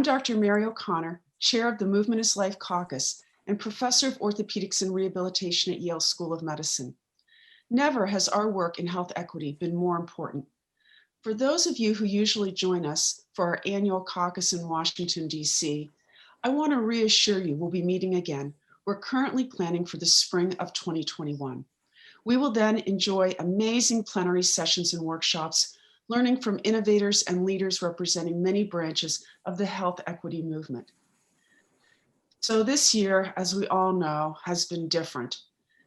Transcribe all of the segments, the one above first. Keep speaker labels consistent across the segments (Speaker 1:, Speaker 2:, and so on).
Speaker 1: I'm Dr. Mary O'Connor, Chair of the Movement is Life Caucus and Professor of Orthopedics and Rehabilitation at Yale School of Medicine. Never has our work in health equity been more important. For those of you who usually join us for our annual caucus in Washington, D.C., I want to reassure you we'll be meeting again. We're currently planning for the spring of 2021. We will then enjoy amazing plenary sessions and workshops, learning from innovators and leaders representing many branches of the health equity movement. So this year, as we all know, has been different.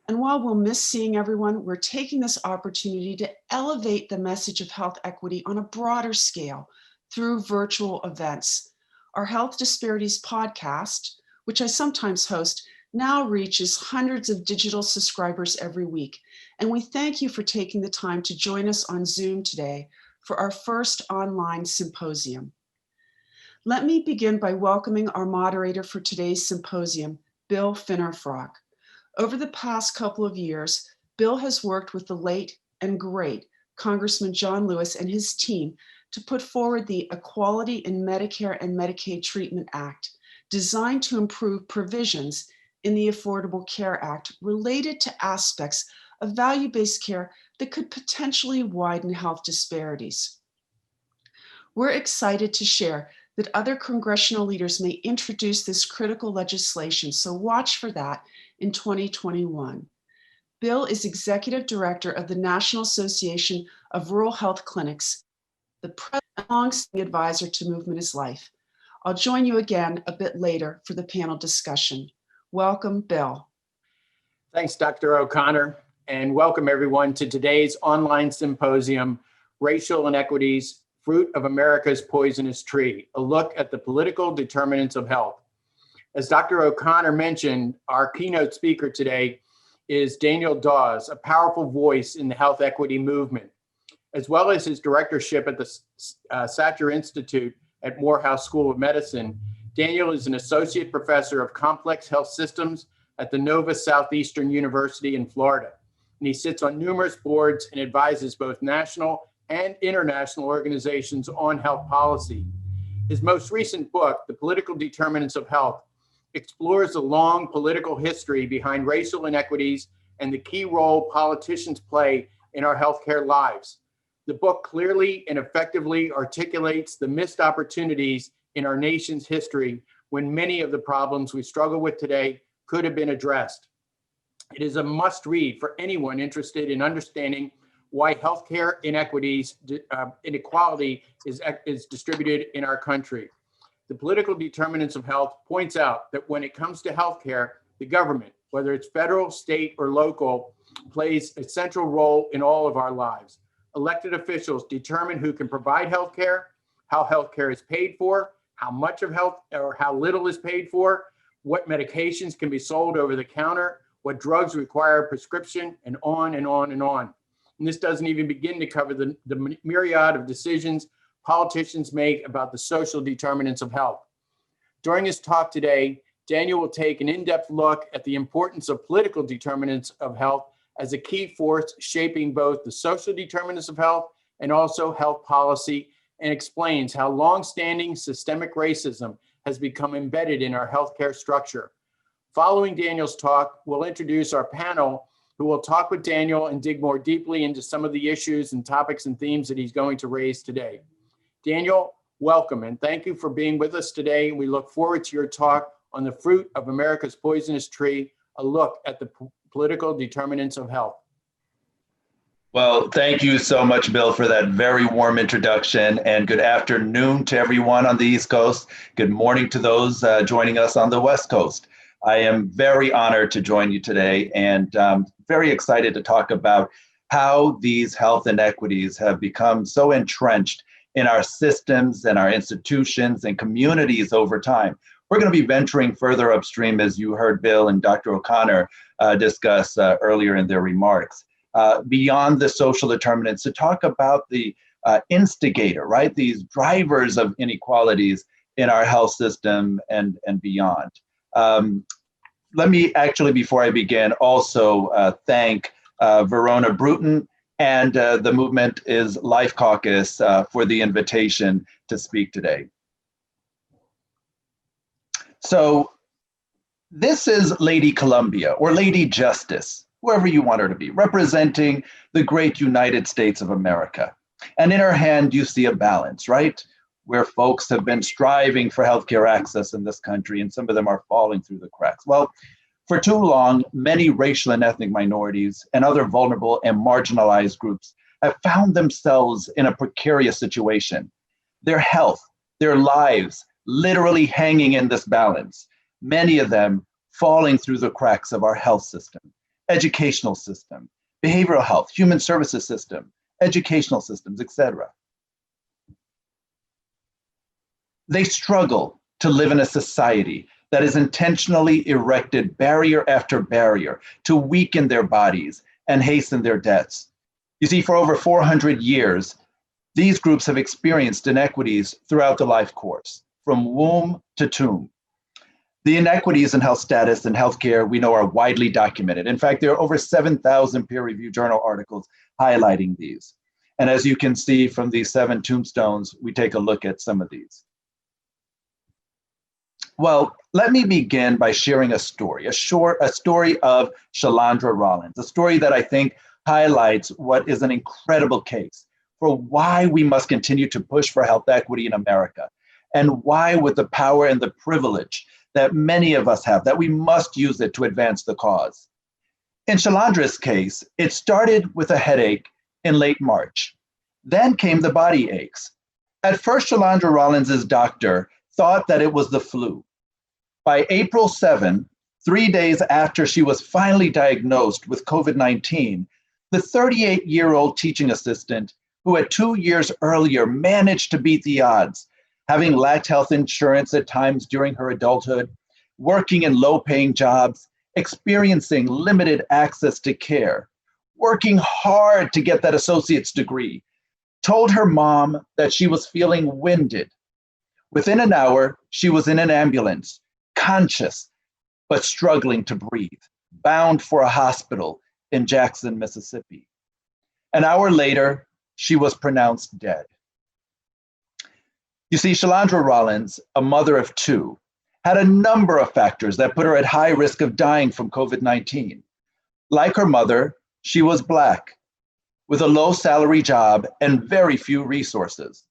Speaker 1: And while we'll miss seeing everyone, we're taking this opportunity to elevate the message of health equity on a broader scale through virtual events. Our Health Disparities podcast, which I sometimes host, now reaches hundreds of digital subscribers every week. And we thank you for taking the time to join us on Zoom today for our first online symposium. Let me begin by welcoming our moderator for today's symposium, Bill Finerfrock. Over the past couple of years, Bill has worked with the late and great Congressman John Lewis and his team to put forward the Equality in Medicare and Medicaid Treatment Act, designed to improve provisions in the Affordable Care Act related to aspects of value-based care that could potentially widen health disparities. We're excited to share that other congressional leaders may introduce this critical legislation, so watch for that in 2021. Bill is Executive Director of the National Association of Rural Health Clinics, the president and longstanding advisor to Movement is Life. I'll join you again a bit later for the panel discussion. Welcome, Bill.
Speaker 2: Thanks, Dr. O'Connor, and welcome everyone to today's online symposium, Racial Inequities, Fruit of America's Poisonous Tree, a look at the political determinants of health. As Dr. O'Connor mentioned, our keynote speaker today is Daniel Dawes, a powerful voice in the health equity movement, as well as his directorship at the Satcher Institute at Morehouse School of Medicine. Daniel is an associate professor of complex health systems at the Nova Southeastern University in Florida. And he sits on numerous boards and advises both national and international organizations on health policy. His most recent book, The Political Determinants of Health, explores the long political history behind racial inequities and the key role politicians play in our healthcare lives. The book clearly and effectively articulates the missed opportunities in our nation's history when many of the problems we struggle with today could have been addressed. It is a must read for anyone interested in understanding why healthcare inequality is distributed in our country. The Political Determinants of Health points out that when it comes to healthcare, the government, whether it's federal, state, or local, plays a central role in all of our lives. Elected officials determine who can provide healthcare, how healthcare is paid for, how much of health or how little is paid for, what medications can be sold over the counter, what drugs require a prescription, and on and on and on. And this doesn't even begin to cover the myriad of decisions politicians make about the social determinants of health. During his talk today, Daniel will take an in-depth look at the importance of political determinants of health as a key force shaping both the social determinants of health and also health policy, and explains how long-standing systemic racism has become embedded in our healthcare structure. Following Daniel's talk, we'll introduce our panel who will talk with Daniel and dig more deeply into some of the issues and topics and themes that he's going to raise today. Daniel, welcome, and thank you for being with us today. We look forward to your talk on the fruit of America's poisonous tree, a look at the political determinants of health.
Speaker 3: Well, thank you so much, Bill, for that very warm introduction, and good afternoon to everyone on the East Coast. Good morning to those joining us on the West Coast. I am very honored to join you today, and very excited to talk about how these health inequities have become so entrenched in our systems and our institutions and communities over time. We're going to be venturing further upstream, as you heard Bill and Dr. O'Connor discuss earlier in their remarks, beyond the social determinants to talk about the instigator, right? These drivers of inequalities in our health system and beyond. Let me actually, before I begin, also thank Verona Bruton and the Movement is Life Caucus for the invitation to speak today. So this is Lady Columbia or Lady Justice, whoever you want her to be, representing the great United States of America. And in her hand, you see a balance, right? Where folks have been striving for healthcare access in this country, and some of them are falling through the cracks. Well, for too long, many racial and ethnic minorities and other vulnerable and marginalized groups have found themselves in a precarious situation. Their health, their lives, literally hanging in this balance. Many of them falling through the cracks of our health system, educational system, behavioral health, human services system, educational systems, etc. They struggle to live in a society that has intentionally erected barrier after barrier to weaken their bodies and hasten their deaths. You see, for over 400 years, these groups have experienced inequities throughout the life course, from womb to tomb. The inequities in health status and healthcare we know are widely documented. In fact, there are over 7,000 peer-reviewed journal articles highlighting these. And as you can see from these 7 tombstones, we take a look at some of these. Well, let me begin by sharing a story, a story of Shalondra Rollins, a story that I think highlights what is an incredible case for why we must continue to push for health equity in America, and why, with the power and the privilege that many of us have, that we must use it to advance the cause. In Shalondra's case, it started with a headache in late March. Then came the body aches. At first, Shalondra Rollins' doctor thought that it was the flu. By April 7, 3 days after she was finally diagnosed with COVID-19, the 38-year-old teaching assistant, who had 2 years earlier managed to beat the odds, having lacked health insurance at times during her adulthood, working in low-paying jobs, experiencing limited access to care, working hard to get that associate's degree, told her mom that she was feeling winded. Within an hour, she was in an ambulance, conscious, but struggling to breathe, bound for a hospital in Jackson, Mississippi. An hour later, she was pronounced dead. You see, Shalondra Rollins, a mother of 2, had a number of factors that put her at high risk of dying from COVID-19. Like her mother, she was Black, with a low salary job and very few resources.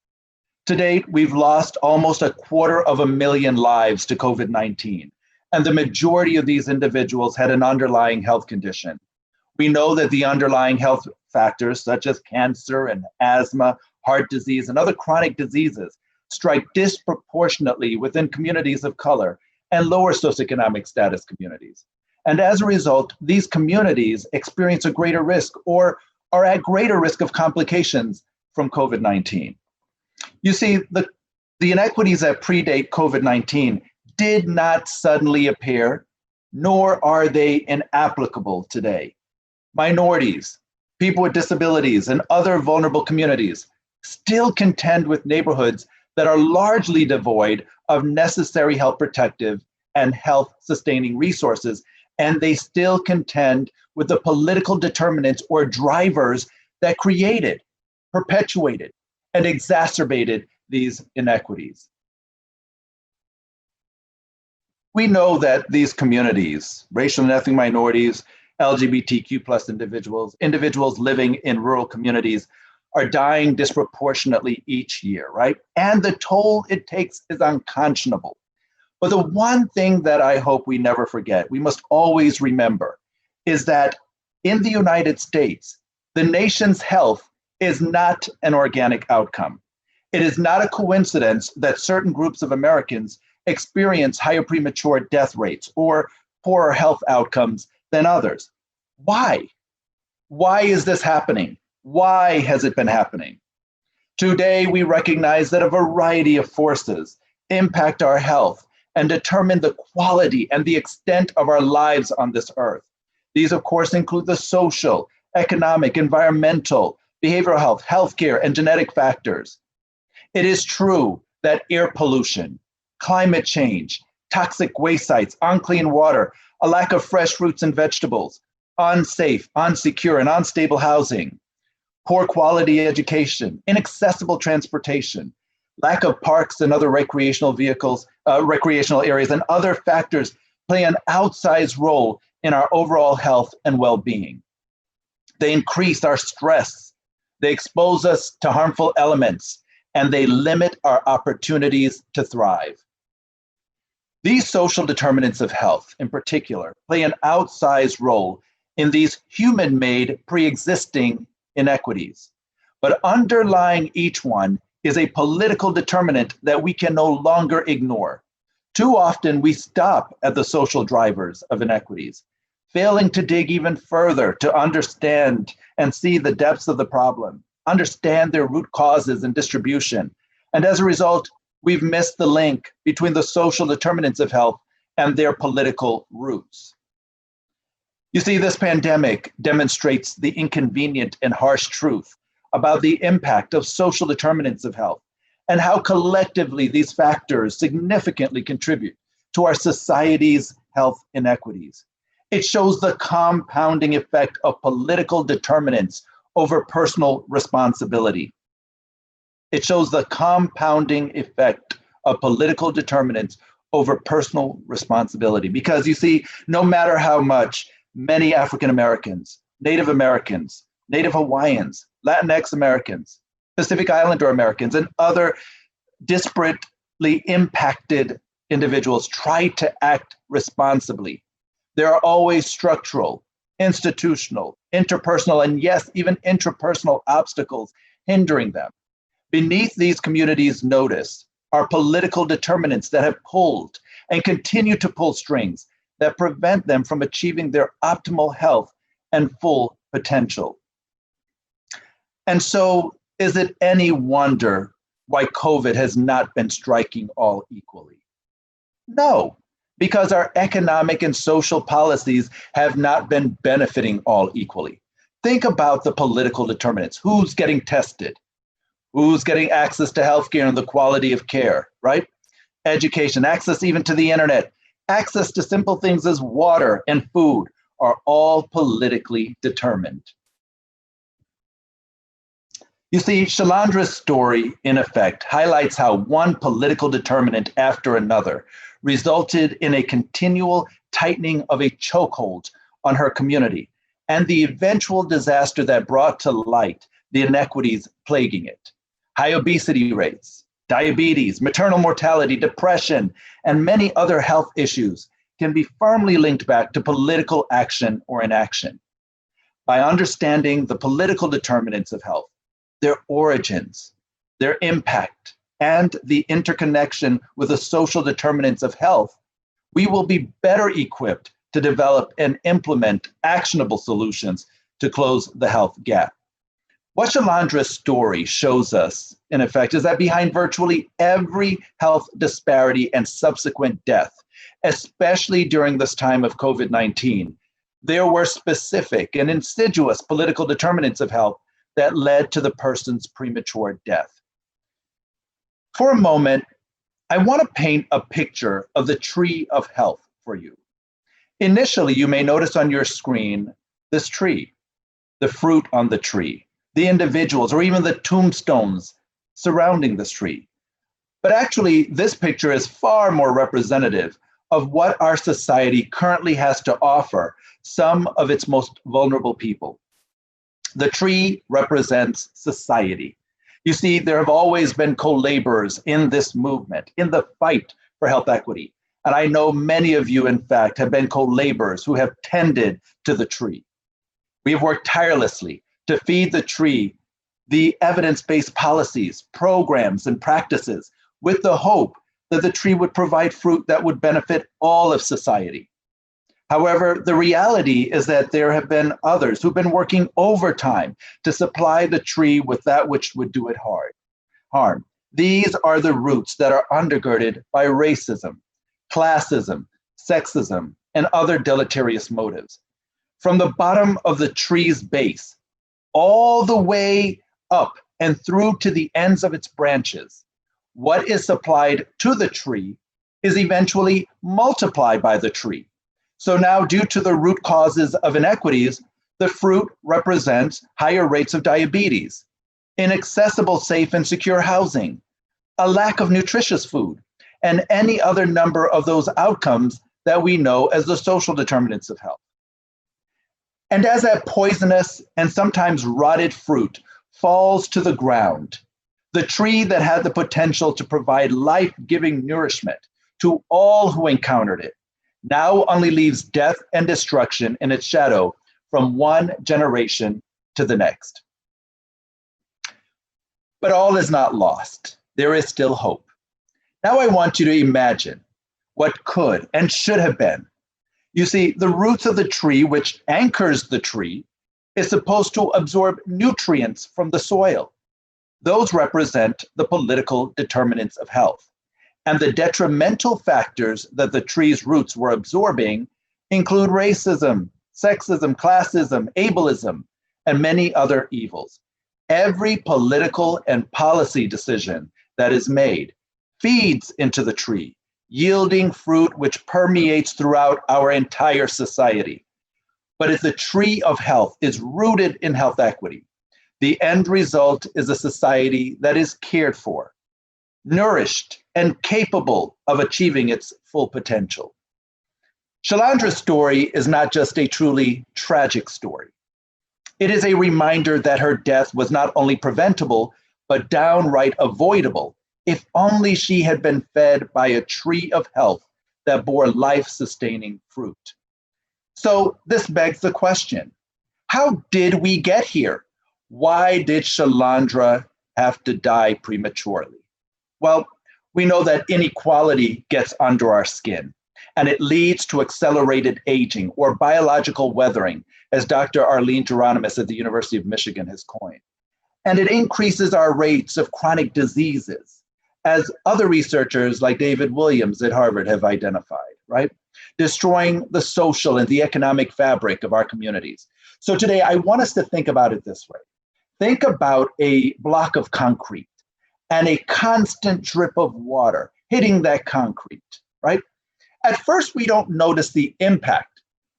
Speaker 3: To date, we've lost almost 250,000 lives to COVID-19, and the majority of these individuals had an underlying health condition. We know that the underlying health factors, such as cancer and asthma, heart disease, and other chronic diseases, strike disproportionately within communities of color and lower socioeconomic status communities. And as a result, these communities experience a greater risk or are at greater risk of complications from COVID-19. You see, the inequities that predate COVID-19 did not suddenly appear, nor are they inapplicable today. Minorities, people with disabilities, and other vulnerable communities still contend with neighborhoods that are largely devoid of necessary health protective and health sustaining resources, and they still contend with the political determinants or drivers that created, perpetuated, and exacerbated these inequities. We know that these communities, racial and ethnic minorities, LGBTQ plus individuals living in rural communities, are dying disproportionately each year, right? And the toll it takes is unconscionable. But the one thing that I hope we never forget, we must always remember, is that in the United States, the nation's health is not an organic outcome. It is not a coincidence that certain groups of Americans experience higher premature death rates or poorer health outcomes than others. Why? Why is this happening? Why has it been happening? Today, we recognize that a variety of forces impact our health and determine the quality and the extent of our lives on this earth. These, of course, include the social, economic, environmental, behavioral health, healthcare, and genetic factors. It is true that air pollution, climate change, toxic waste sites, unclean water, a lack of fresh fruits and vegetables, unsafe, unsecure, and unstable housing, poor quality education, inaccessible transportation, Lack of parks and other recreational areas and other factors play an outsized role in our overall health and well-being. They increase our stress, they expose us to harmful elements, and they limit our opportunities to thrive. These social determinants of health, in particular, play an outsized role in these human-made pre-existing inequities. But underlying each one is a political determinant that we can no longer ignore. Too often, we stop at the social drivers of inequities, failing to dig even further to understand and see the depths of the problem, understand their root causes and distribution. And as a result, we've missed the link between the social determinants of health and their political roots. You see, this pandemic demonstrates the inconvenient and harsh truth about the impact of social determinants of health and how collectively these factors significantly contribute to our society's health inequities. It shows the compounding effect of political determinants over personal responsibility. It shows the compounding effect of political determinants over personal responsibility. Because you see, no matter how much many African Americans, Native Americans, Native Hawaiians, Latinx Americans, Pacific Islander Americans, and other disparately impacted individuals try to act responsibly, there are always structural, institutional, interpersonal, and yes, even intrapersonal obstacles hindering them. Beneath these communities' notice are political determinants that have pulled and continue to pull strings that prevent them from achieving their optimal health and full potential. And so, is it any wonder why COVID has not been striking all equally? No, because our economic and social policies have not been benefiting all equally. Think about the political determinants. Who's getting tested? Who's getting access to healthcare and the quality of care, right? Education, access even to the internet, access to simple things as water and food are all politically determined. You see, Shalondra's story, in effect, highlights how one political determinant after another resulted in a continual tightening of a chokehold on her community and the eventual disaster that brought to light the inequities plaguing it. High obesity rates, diabetes, maternal mortality, depression, and many other health issues can be firmly linked back to political action or inaction. By understanding the political determinants of health, their origins, their impact, and the interconnection with the social determinants of health, we will be better equipped to develop and implement actionable solutions to close the health gap. What Shalondra's story shows us, in effect, is that behind virtually every health disparity and subsequent death, especially during this time of COVID-19, there were specific and insidious political determinants of health that led to the person's premature death. For a moment, I want to paint a picture of the tree of health for you. Initially, you may notice on your screen this tree, the fruit on the tree, the individuals, or even the tombstones surrounding this tree. But actually, this picture is far more representative of what our society currently has to offer some of its most vulnerable people. The tree represents society. You see, there have always been co-laborers in this movement, in the fight for health equity. And I know many of you, in fact, have been co-laborers who have tended to the tree. We have worked tirelessly to feed the tree the evidence-based policies, programs, and practices with the hope that the tree would provide fruit that would benefit all of society. However, the reality is that there have been others who've been working overtime to supply the tree with that which would do it harm. These are the roots that are undergirded by racism, classism, sexism, and other deleterious motives. From the bottom of the tree's base, all the way up and through to the ends of its branches, what is supplied to the tree is eventually multiplied by the tree. So now, due to the root causes of inequities, the fruit represents higher rates of diabetes, inaccessible, safe, and secure housing, a lack of nutritious food, and any other number of those outcomes that we know as the social determinants of health. And as that poisonous and sometimes rotted fruit falls to the ground, the tree that had the potential to provide life-giving nourishment to all who encountered it now only leaves death and destruction in its shadow from one generation to the next. But all is not lost. There is still hope. Now I want you to imagine what could and should have been. You see, the roots of the tree, which anchors the tree, is supposed to absorb nutrients from the soil. Those represent the political determinants of health. And the detrimental factors that the tree's roots were absorbing include racism, sexism, classism, ableism, and many other evils. Every political and policy decision that is made feeds into the tree, yielding fruit which permeates throughout our entire society. But if the tree of health is rooted in health equity, the end result is a society that is cared for, nourished, and capable of achieving its full potential. Shalondra's story is not just a truly tragic story. It is a reminder that her death was not only preventable, but downright avoidable, if only she had been fed by a tree of health that bore life-sustaining fruit. So this begs the question, how did we get here? Why did Shalondra have to die prematurely? Well, we know that inequality gets under our skin, and it leads to accelerated aging or biological weathering, as Dr. Arlene Geronimus at the University of Michigan has coined. And it increases our rates of chronic diseases, as other researchers like David Williams at Harvard have identified, right? Destroying the social and the economic fabric of our communities. So today, I want us to think about it this way. Think about a block of concrete and a constant drip of water hitting that concrete, right? At first, we don't notice the impact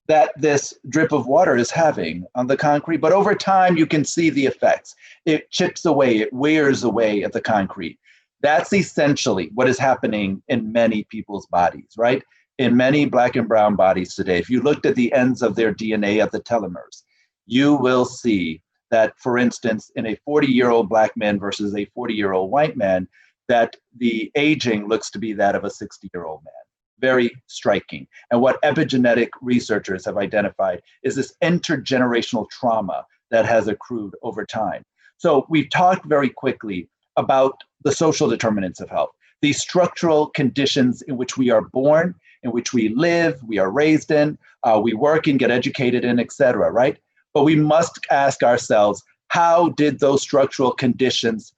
Speaker 3: that this drip of water is having on the concrete, but over time, you can see the effects. It chips away, it wears away at the concrete. That's essentially what is happening in many people's bodies, right? In many Black and brown bodies today. If you looked at the ends of their DNA at the telomeres, you will see that, for instance, in a 40-year-old Black man versus a 40-year-old white man, that the aging looks to be that of a 60-year-old man. Very striking. And what epigenetic researchers have identified is this intergenerational trauma that has accrued over time. So we've talked very quickly about the social determinants of health, these structural conditions in which we are born, in which we live, we are raised in, we work and get educated in, et cetera, right? But we must ask ourselves, how did those structural conditions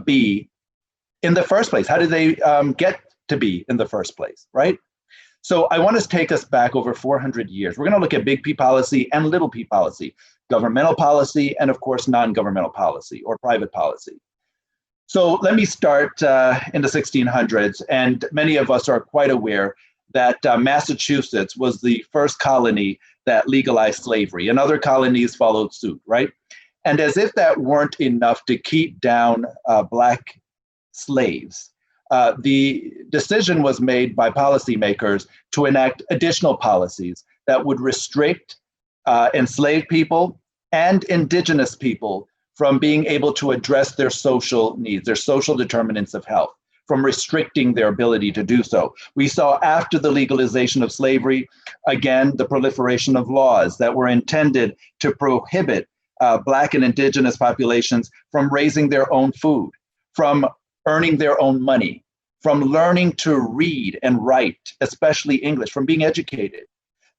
Speaker 3: be in the first place? How did they get to be in the first place, right? So I want to take us back over 400 years. We're going to look at big P policy and little p policy, governmental policy, and of course, non-governmental policy or private policy. So let me start in the 1600s, and many of us are quite aware that Massachusetts was the first colony that legalized slavery, and other colonies followed suit, right? And as if that weren't enough to keep down Black slaves, the decision was made by policymakers to enact additional policies that would restrict enslaved people and indigenous people from being able to address their social needs, their social determinants of health, from restricting their ability to do so. We saw after the legalization of slavery, again, the proliferation of laws that were intended to prohibit Black and indigenous populations from raising their own food, from earning their own money, from learning to read and write, especially English, from being educated.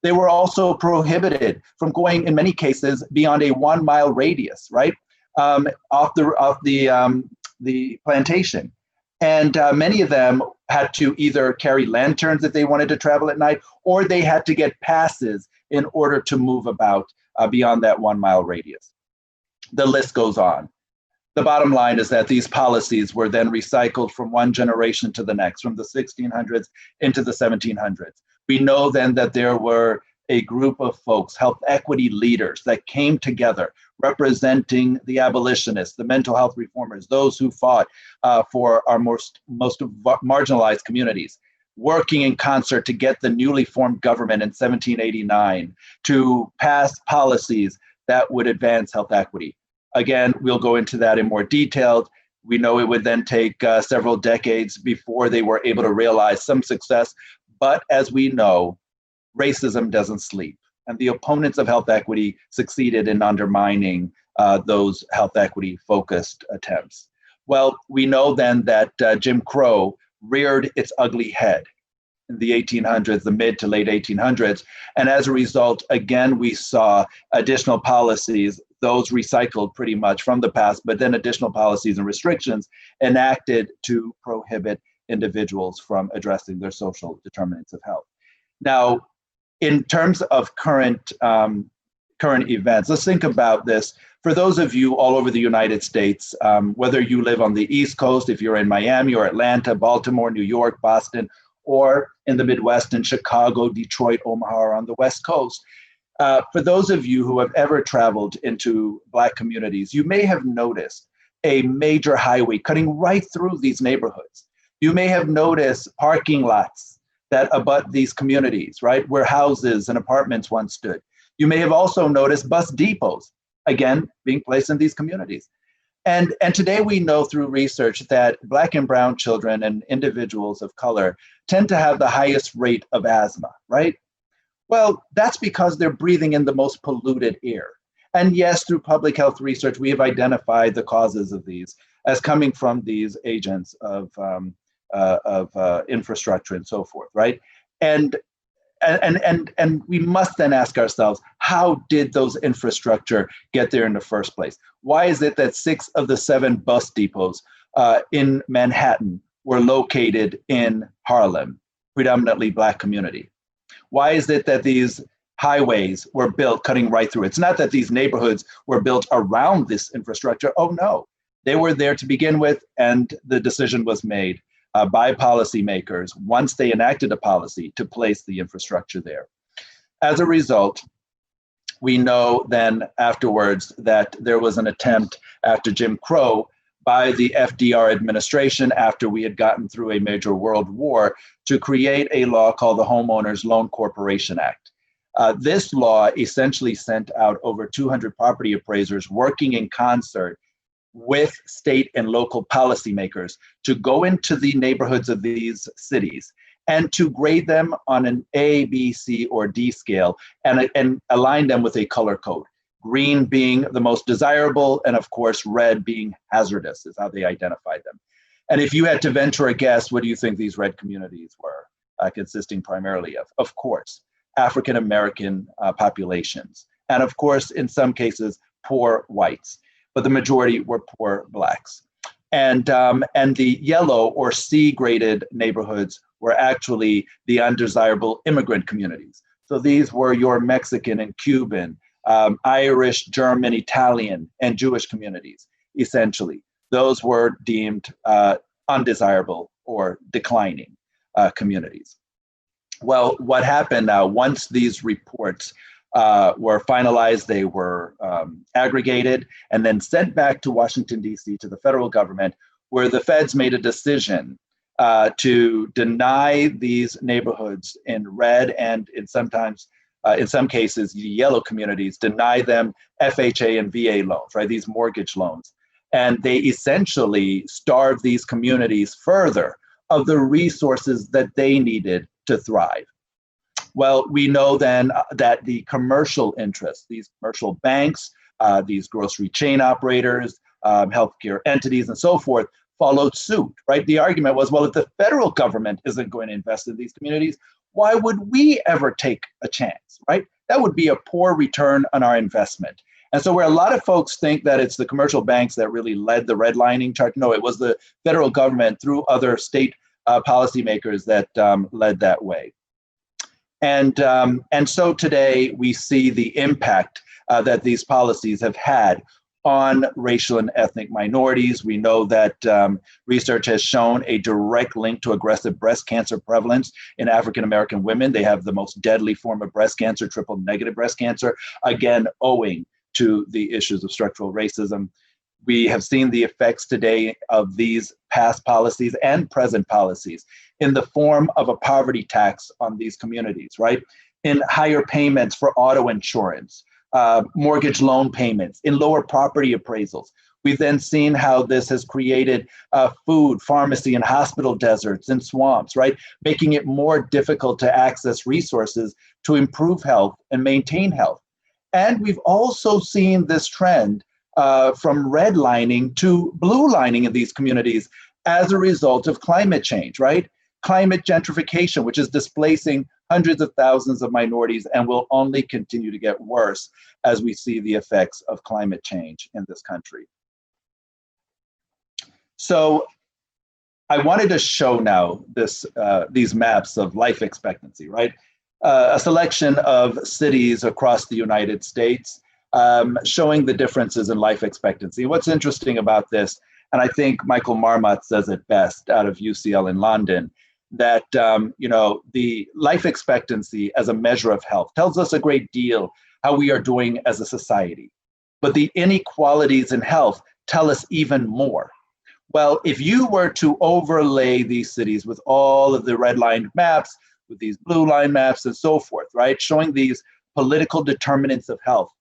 Speaker 3: They were also prohibited from going, in many cases, beyond a 1 mile radius, right, off the plantation. And many of them had to either carry lanterns if they wanted to travel at night, or they had to get passes in order to move about beyond that 1 mile radius. The list goes on. The bottom line is that these policies were then recycled from one generation to the next, from the 1600s into the 1700s. We know then that there were a group of folks, health equity leaders that came together representing the abolitionists, the mental health reformers, those who fought for our most marginalized communities, working in concert to get the newly formed government in 1789 to pass policies that would advance health equity. Again, we'll go into that in more detail. We know it would then take several decades before they were able to realize some success. But as we know, racism doesn't sleep. And the opponents of health equity succeeded in undermining those health equity focused attempts. Well, we know then that Jim Crow reared its ugly head in the 1800s, the mid to late 1800s. And as a result, again, we saw additional policies, those recycled pretty much from the past, but then additional policies and restrictions enacted to prohibit individuals from addressing their social determinants of health. Now, in terms of current events, let's think about this. For those of you all over the United States, whether you live on the East Coast, if you're in Miami or Atlanta, Baltimore, New York, Boston, or in the Midwest in Chicago, Detroit, Omaha, or on the West Coast, for those of you who have ever traveled into Black communities, you may have noticed a major highway cutting right through these neighborhoods. You may have noticed parking lots that abut these communities, right, where houses and apartments once stood. You may have also noticed bus depots, again, being placed in these communities. And today we know through research that Black and brown children and individuals of color tend to have the highest rate of asthma, right? Well, that's because they're breathing in the most polluted air. And yes, through public health research, we have identified the causes of these as coming from these agents of infrastructure and so forth, right? And we must then ask ourselves, how did those infrastructure get there in the first place? Why is it that 6 of the 7 bus depots in Manhattan were located in Harlem, predominantly Black community? Why is it that these highways were built cutting right through? It's not that these neighborhoods were built around this infrastructure. Oh no, they were there to begin with, and the decision was made by policymakers once they enacted a policy to place the infrastructure there. As a result, we know then afterwards that there was an attempt after Jim Crow by the FDR administration, after we had gotten through a major world war, to create a law called the Homeowners Loan Corporation Act. This law essentially sent out over 200 property appraisers working in concert with state and local policymakers to go into the neighborhoods of these cities and to grade them on an A, B, C, or D scale and align them with a color code. Green being the most desirable, and of course, red being hazardous is how they identified them. And if you had to venture a guess, what do you think these red communities were consisting primarily of? Of course, African-American populations. And of course, in some cases, poor whites, but the majority were poor Blacks. And the yellow or C-graded neighborhoods were actually the undesirable immigrant communities. So these were your Mexican and Cuban, Irish, German, Italian, and Jewish communities, essentially. Those were deemed undesirable or declining communities. Well, what happened now, once these reports were finalized, they were aggregated and then sent back to Washington, D.C., to the federal government, where the feds made a decision to deny these neighborhoods in red and in some cases, yellow communities, deny them FHA and VA loans, right? These mortgage loans. And they essentially starved these communities further of the resources that they needed to thrive. Well, we know then that the commercial interests, these commercial banks, these grocery chain operators, healthcare entities, and so forth, followed suit, right? The argument was, well, if the federal government isn't going to invest in these communities, why would we ever take a chance, right? That would be a poor return on our investment. And so where a lot of folks think that it's the commercial banks that really led the redlining charge, no, it was the federal government through other state policymakers that led that way. And so today we see the impact that these policies have had on racial and ethnic minorities. We know that research has shown a direct link to aggressive breast cancer prevalence in African-American women. They have the most deadly form of breast cancer, triple negative breast cancer, again, owing to the issues of structural racism. We have seen the effects today of these past policies and present policies in the form of a poverty tax on these communities, right? In higher payments for auto insurance, mortgage loan payments, in lower property appraisals. We've then seen how this has created food, pharmacy, and hospital deserts and swamps, right? Making it more difficult to access resources to improve health and maintain health. And we've also seen this trend from redlining to blue lining in these communities as a result of climate change, right? Climate gentrification, which is displacing hundreds of thousands of minorities and will only continue to get worse as we see the effects of climate change in this country. So I wanted to show now these maps of life expectancy, right? A selection of cities across the United States showing the differences in life expectancy. What's interesting about this, and I think Michael Marmot says it best out of UCL in London, that the life expectancy as a measure of health tells us a great deal how we are doing as a society. But the inequalities in health tell us even more. Well, if you were to overlay these cities with all of the red-lined maps, with these blue line maps and so forth, right, showing these political determinants of health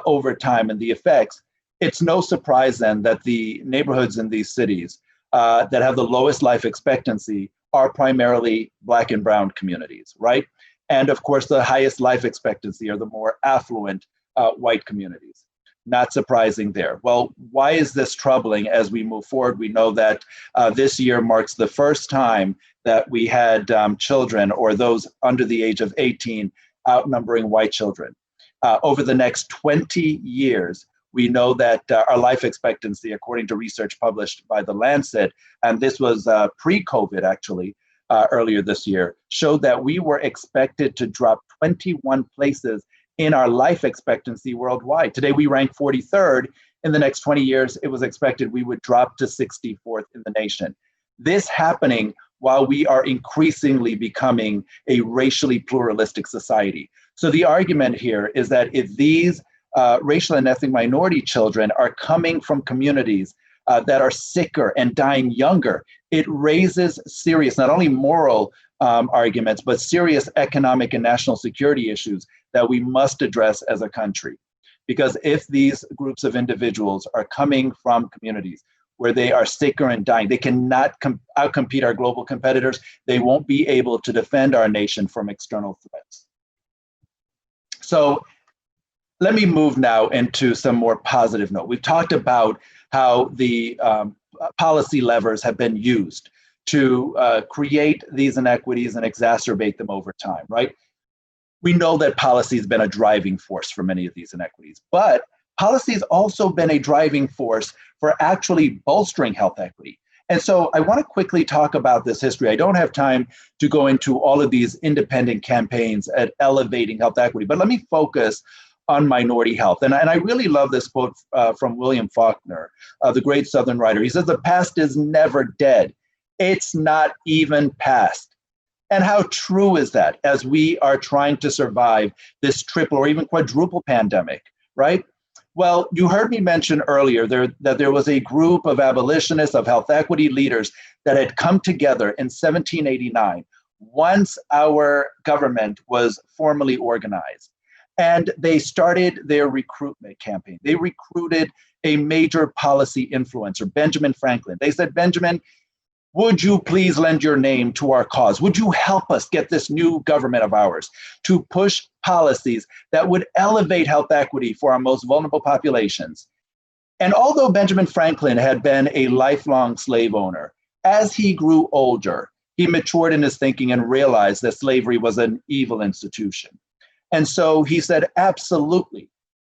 Speaker 3: over time and the effects, it's no surprise then that the neighborhoods in these cities that have the lowest life expectancy are primarily Black and brown communities, right? And of course, the highest life expectancy are the more affluent white communities. Not surprising there. Well, why is this troubling as we move forward? We know that this year marks the first time that we had children or those under the age of 18 outnumbering white children. Over the next 20 years, we know that our life expectancy, according to research published by The Lancet, and this was pre-COVID actually, earlier this year, showed that we were expected to drop 21 places in our life expectancy worldwide. Today, we rank 43rd. In the next 20 years, it was expected we would drop to 64th in the nation. This happening while we are increasingly becoming a racially pluralistic society. So the argument here is that if these racial and ethnic minority children are coming from communities that are sicker and dying younger, it raises serious, not only moral arguments, but serious economic and national security issues that we must address as a country. Because if these groups of individuals are coming from communities where they are sicker and dying, they cannot outcompete our global competitors. They won't be able to defend our nation from external threats. So let me move now into some more positive note. We've talked about how the policy levers have been used to create these inequities and exacerbate them over time, right? We know that policy has been a driving force for many of these inequities, but policy has also been a driving force for actually bolstering health equity. And so I want to quickly talk about this history. I don't have time to go into all of these independent campaigns at elevating health equity, but let me focus on minority health. And I really love this quote from William Faulkner, the great Southern writer. He says, "The past is never dead. It's not even past." And how true is that as we are trying to survive this triple or even quadruple pandemic, right? Well, you heard me mention earlier that there was a group of abolitionists, of health equity leaders that had come together in 1789, once our government was formally organized. And they started their recruitment campaign. They recruited a major policy influencer, Benjamin Franklin. They said, "Benjamin, would you please lend your name to our cause? Would you help us get this new government of ours to push policies that would elevate health equity for our most vulnerable populations?" And although Benjamin Franklin had been a lifelong slave owner, as he grew older, he matured in his thinking and realized that slavery was an evil institution. And so he said, "Absolutely,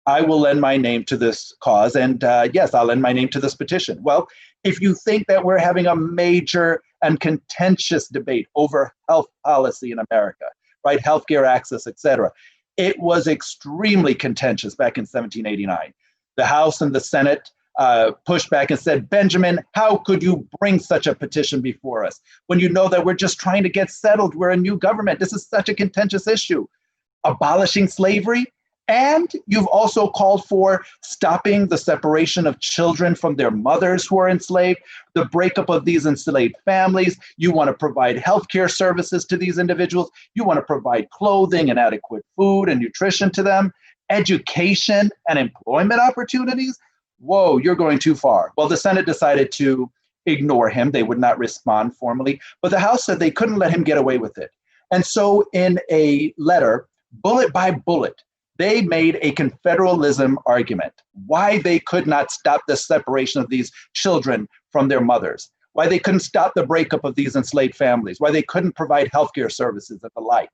Speaker 3: I will lend my name to this cause. And yes, I'll lend my name to this petition." Well, if you think that we're having a major and contentious debate over health policy in America, right, healthcare access, et cetera, it was extremely contentious back in 1789. The House and the Senate pushed back and said, Benjamin, how could you bring such a petition before us when you know that we're just trying to get settled? We're a new government. This is such a contentious issue. Abolishing slavery. And you've also called for stopping the separation of children from their mothers who are enslaved, the breakup of these enslaved families. You want to provide healthcare services to these individuals. You want to provide clothing and adequate food and nutrition to them, education and employment opportunities. Whoa, you're going too far. Well, the Senate decided to ignore him. They would not respond formally, but the House said they couldn't let him get away with it. And so in a letter, bullet by bullet, they made a confederalism argument, why they could not stop the separation of these children from their mothers, why they couldn't stop the breakup of these enslaved families, why they couldn't provide healthcare services and the like.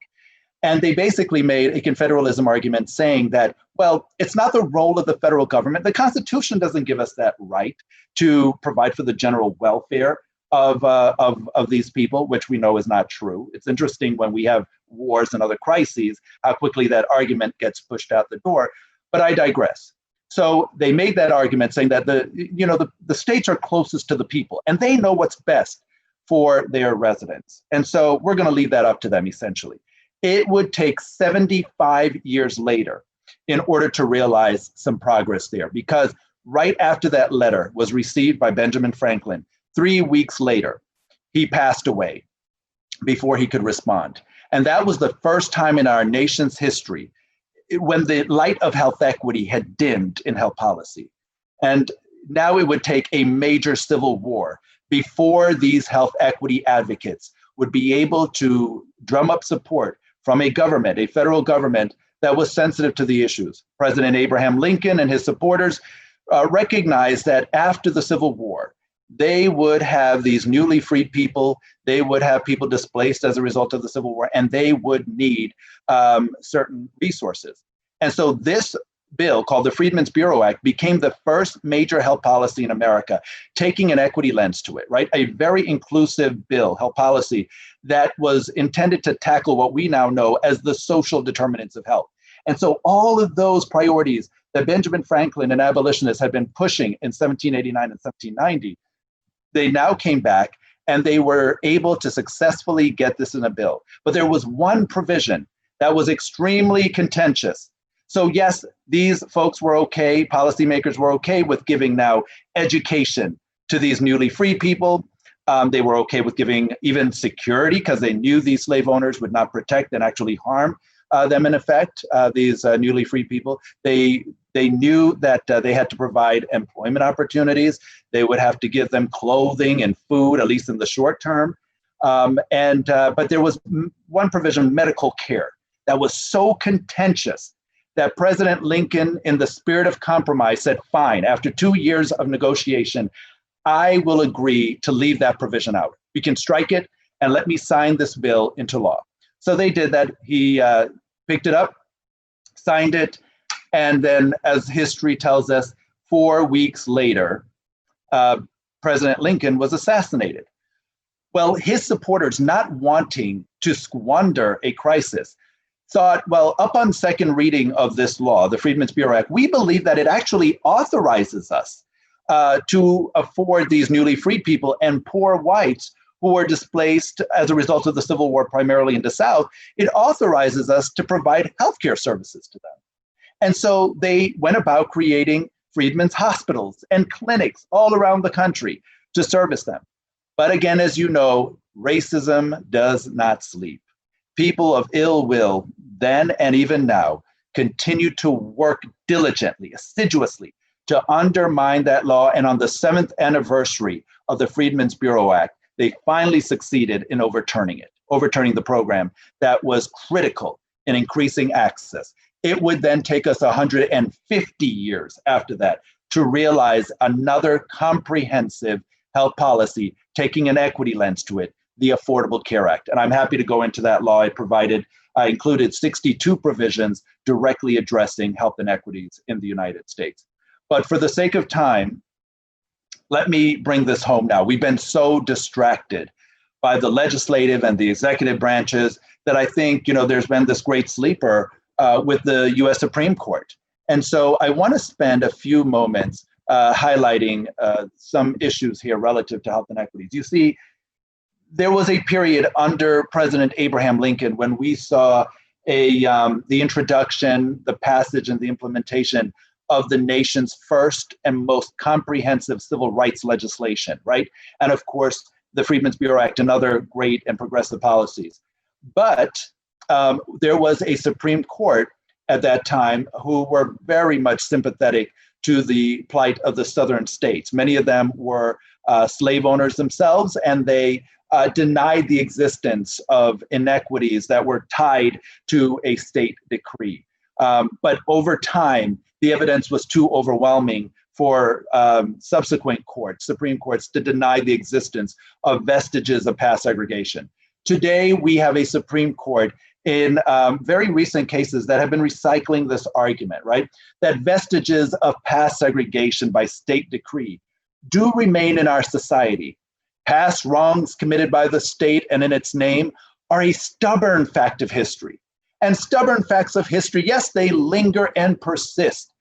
Speaker 3: And they basically made a confederalism argument saying that, well, it's not the role of the federal government. The Constitution doesn't give us that right to provide for the general welfare of these people, which we know is not true. It's interesting when we have wars and other crises, how quickly that argument gets pushed out the door. But I digress. So they made that argument saying that the states are closest to the people and they know what's best for their residents. And so we're going to leave that up to them, essentially. It would take 75 years later in order to realize some progress there, because right after that letter was received by Benjamin Franklin, 3 weeks later, he passed away before he could respond. And that was the first time in our nation's history when the light of health equity had dimmed in health policy. And now it would take a major civil war before these health equity advocates would be able to drum up support from a government, a federal government that was sensitive to the issues. President Abraham Lincoln and his supporters recognized that after the Civil War, they would have these newly freed people, they would have people displaced as a result of the Civil War, and they would need certain resources. And so this bill called the Freedmen's Bureau Act became the first major health policy in America, taking an equity lens to it, right? A very inclusive bill, health policy, that was intended to tackle what we now know as the social determinants of health. And so all of those priorities that Benjamin Franklin and abolitionists had been pushing in 1789 and 1790, they now came back and they were able to successfully get this in a bill. But there was one provision that was extremely contentious. So yes, these folks were okay, policymakers were okay with giving now education to these newly free people. They were okay with giving even security because they knew these slave owners would not protect and actually harm them in effect, these newly free people. They knew that they had to provide employment opportunities. They would have to give them clothing and food, at least in the short term. But there was one provision, medical care, that was so contentious that President Lincoln, in the spirit of compromise, said, fine, after 2 years of negotiation, I will agree to leave that provision out. We can strike it and let me sign this bill into law. So they did that. He picked it up, signed it, and then, as history tells us, 4 weeks later, President Lincoln was assassinated. Well, his supporters, not wanting to squander a crisis, thought, well, up on second reading of this law, the Freedmen's Bureau Act, we believe that it actually authorizes us to afford these newly freed people and poor whites who were displaced as a result of the Civil War, primarily in the South. It authorizes us to provide healthcare services to them. And so they went about creating freedmen's hospitals and clinics all around the country to service them. But again, as you know, racism does not sleep. People of ill will, then and even now, continue to work diligently, assiduously, to undermine that law. And on the 7th anniversary of the Freedmen's Bureau Act, they finally succeeded in overturning the program that was critical in increasing access. It would then take us 150 years after that to realize another comprehensive health policy, taking an equity lens to it, the Affordable Care Act. And I'm happy to go into that law. I included 62 provisions directly addressing health inequities in the United States. But for the sake of time, let me bring this home now. We've been so distracted by the legislative and the executive branches that I think, there's been this great sleeper with the US Supreme Court. And so I want to spend a few moments highlighting some issues here relative to health inequities. You see, there was a period under President Abraham Lincoln when we saw the introduction, the passage, and the implementation of the nation's first and most comprehensive civil rights legislation, right? And of course, the Freedmen's Bureau Act and other great and progressive policies. But there was a Supreme Court at that time who were very much sympathetic to the plight of the southern states. Many of them were slave owners themselves, and they denied the existence of inequities that were tied to a state decree. But over time, the evidence was too overwhelming for subsequent courts, Supreme Courts, to deny the existence of vestiges of past segregation. Today, we have a Supreme Court in very recent cases that have been recycling this argument, right? That vestiges of past segregation by state decree do remain in our society. Past wrongs committed by the state and in its name are a stubborn fact of history. And stubborn facts of history, yes, they linger and persist.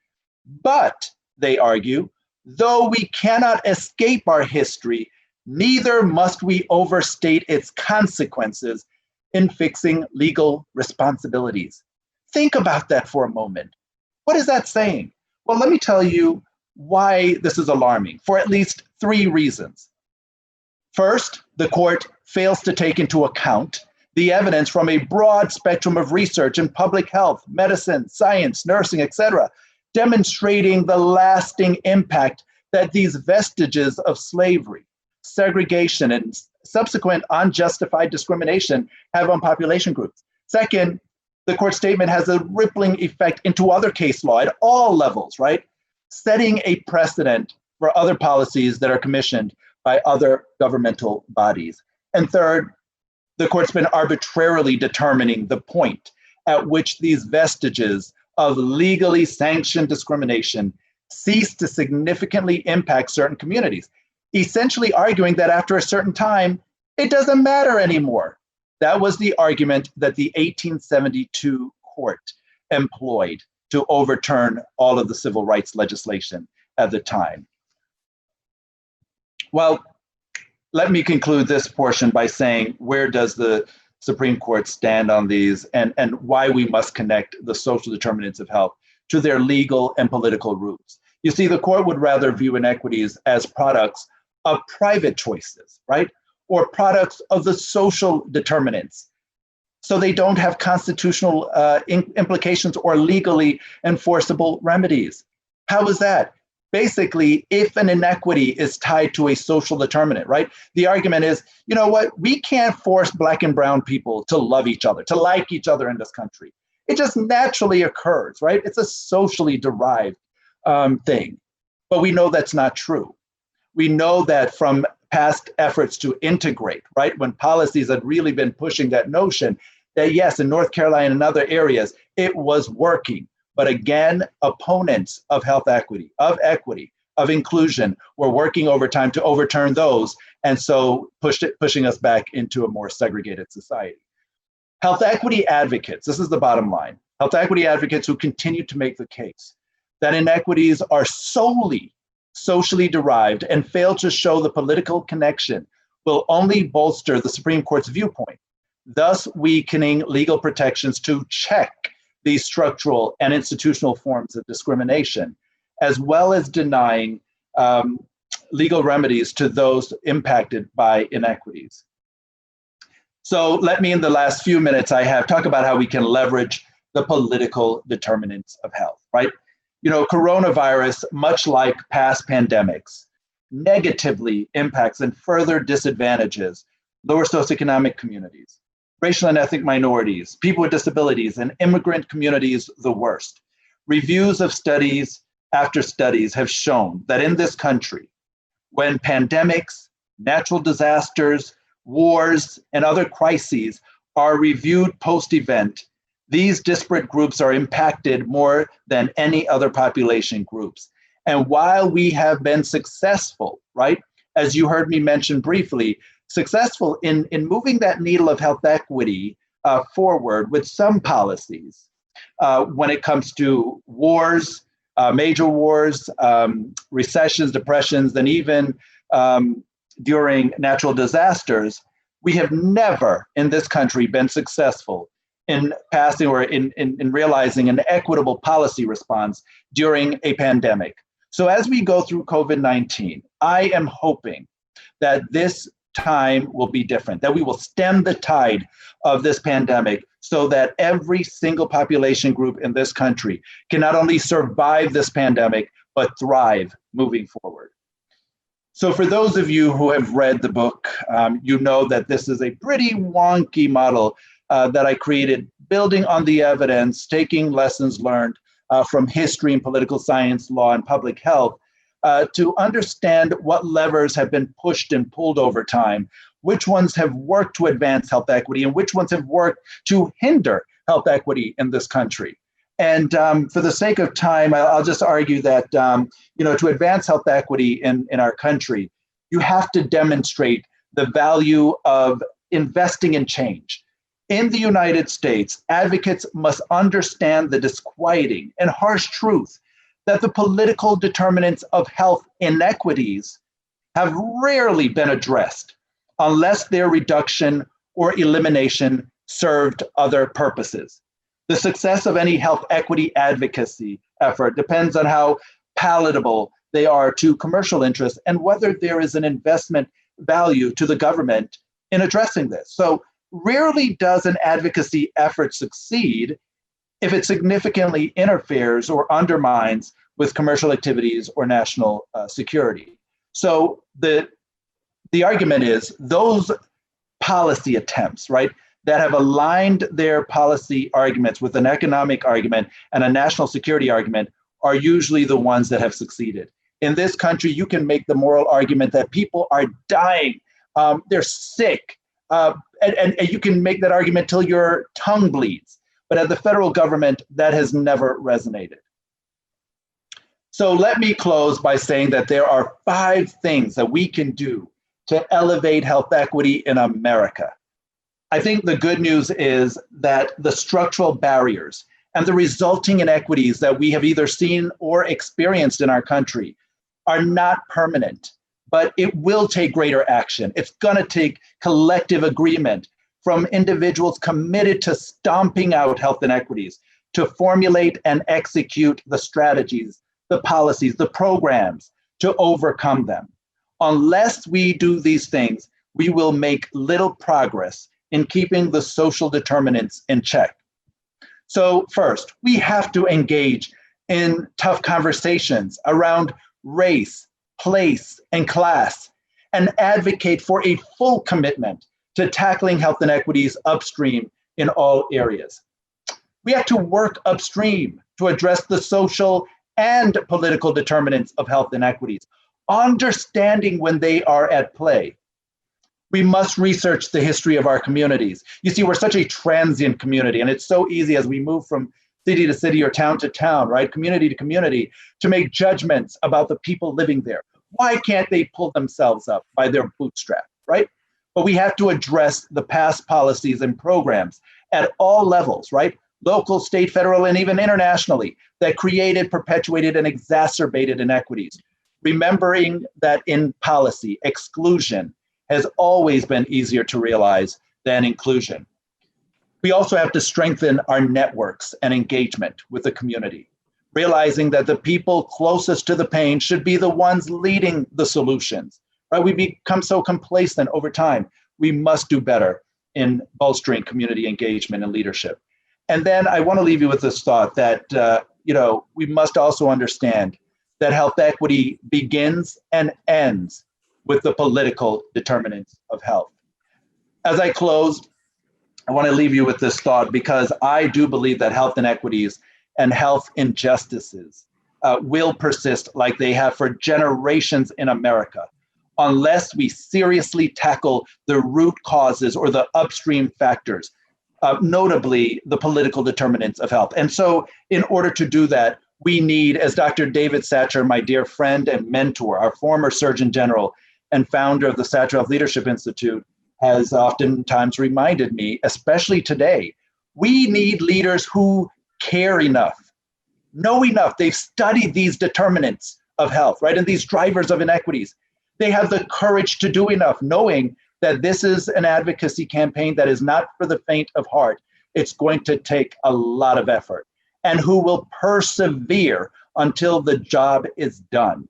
Speaker 3: But, they argue, though we cannot escape our history, neither must we overstate its consequences in fixing legal responsibilities. Think about that for a moment. What is that saying? Well, let me tell you why this is alarming, for at least 3 reasons. First, the court fails to take into account the evidence from a broad spectrum of research in public health, medicine, science, nursing, etc., demonstrating the lasting impact that these vestiges of slavery, segregation, and subsequent unjustified discrimination have on population groups. Second, the court statement has a rippling effect into other case law at all levels, right? Setting a precedent for other policies that are commissioned by other governmental bodies. And third, the court's been arbitrarily determining the point at which these vestiges of legally sanctioned discrimination cease to significantly impact certain communities, essentially arguing that after a certain time, it doesn't matter anymore. That was the argument that the 1872 court employed to overturn all of the civil rights legislation at the time. Well, let me conclude this portion by saying, where does the Supreme Court stand on these, and why we must connect the social determinants of health to their legal and political roots? You see, the court would rather view inequities as products of private choices, right? Or products of the social determinants. So they don't have constitutional implications or legally enforceable remedies. How is that? Basically, if an inequity is tied to a social determinant, right? The argument is, you know what? We can't force Black and brown people to love each other, to like each other in this country. It just naturally occurs, right? It's a socially derived thing. But we know that's not true. We know that from past efforts to integrate, right? When policies had really been pushing that notion that yes, in North Carolina and other areas, it was working. But again, opponents of health equity, of inclusion, were working overtime to overturn those, and so pushing us back into a more segregated society. Health equity advocates, this is the bottom line, health equity advocates who continue to make the case that inequities are solely socially derived and fail to show the political connection will only bolster the Supreme Court's viewpoint, thus weakening legal protections to check these structural and institutional forms of discrimination, as well as denying legal remedies to those impacted by inequities. So let me, in the last few minutes I have, talk about how we can leverage the political determinants of health, right? You know, coronavirus, much like past pandemics, negatively impacts and further disadvantages lower socioeconomic communities, racial and ethnic minorities, people with disabilities, and immigrant communities the worst. Reviews of studies after studies have shown that in this country, when pandemics, natural disasters, wars, and other crises are reviewed post-event, these disparate groups are impacted more than any other population groups. And while we have been successful, right, as you heard me mention briefly, successful in moving that needle of health equity forward with some policies, when it comes to wars, major wars, recessions, depressions, and even during natural disasters, we have never in this country been successful in passing or in realizing an equitable policy response during a pandemic. So as we go through COVID-19, I am hoping that this time will be different, that we will stem the tide of this pandemic so that every single population group in this country can not only survive this pandemic, but thrive moving forward. So for those of you who have read the book, you know that this is a pretty wonky model that I created, building on the evidence, taking lessons learned from history and political science, law, and public health, to understand what levers have been pushed and pulled over time, which ones have worked to advance health equity, and which ones have worked to hinder health equity in this country. And for the sake of time, I'll just argue that to advance health equity in our country, you have to demonstrate the value of investing in change. In the United States, advocates must understand the disquieting and harsh truth that the political determinants of health inequities have rarely been addressed unless their reduction or elimination served other purposes. The success of any health equity advocacy effort depends on how palatable they are to commercial interests and whether there is an investment value to the government in addressing this. So rarely does an advocacy effort succeed if it significantly interferes or undermines with commercial activities or national security. So the argument is those policy attempts, right, that have aligned their policy arguments with an economic argument and a national security argument are usually the ones that have succeeded. In this country, you can make the moral argument that people are dying, they're sick, and you can make that argument till your tongue bleeds. But at the federal government, that has never resonated. So let me close by saying that there are 5 things that we can do to elevate health equity in America. I think the good news is that the structural barriers and the resulting inequities that we have either seen or experienced in our country are not permanent, but it will take greater action. It's going to take collective agreement from individuals committed to stomping out health inequities, to formulate and execute the strategies, the policies, the programs to overcome them. Unless we do these things, we will make little progress in keeping the social determinants in check. So first, we have to engage in tough conversations around race, place, and class, and advocate for a full commitment to tackling health inequities upstream in all areas. We have to work upstream to address the social and political determinants of health inequities, understanding when they are at play. We must research the history of our communities. You see, we're such a transient community, and it's so easy as we move from city to city or town to town, right, community to community, to make judgments about the people living there. Why can't they pull themselves up by their bootstrap, right? But we have to address the past policies and programs at all levels, right? Local, state, federal, and even internationally, that created, perpetuated, and exacerbated inequities. Remembering that in policy, exclusion has always been easier to realize than inclusion. We also have to strengthen our networks and engagement with the community, realizing that the people closest to the pain should be the ones leading the solutions, right? We become so complacent over time. We must do better in bolstering community engagement and leadership. And then I want to leave you with this thought that, we must also understand that health equity begins and ends with the political determinants of health. As I close, I want to leave you with this thought because I do believe that health inequities and health injustices will persist like they have for generations in America, unless we seriously tackle the root causes or the upstream factors, notably the political determinants of health. And so in order to do that, we need, as Dr. David Satcher, my dear friend and mentor, our former Surgeon General and founder of the Satcher Health Leadership Institute, has oftentimes reminded me, especially today, we need leaders who care enough, know enough. They've studied these determinants of health, right? And these drivers of inequities. They have the courage to do enough, knowing that this is an advocacy campaign that is not for the faint of heart. It's going to take a lot of effort, and who will persevere until the job is done.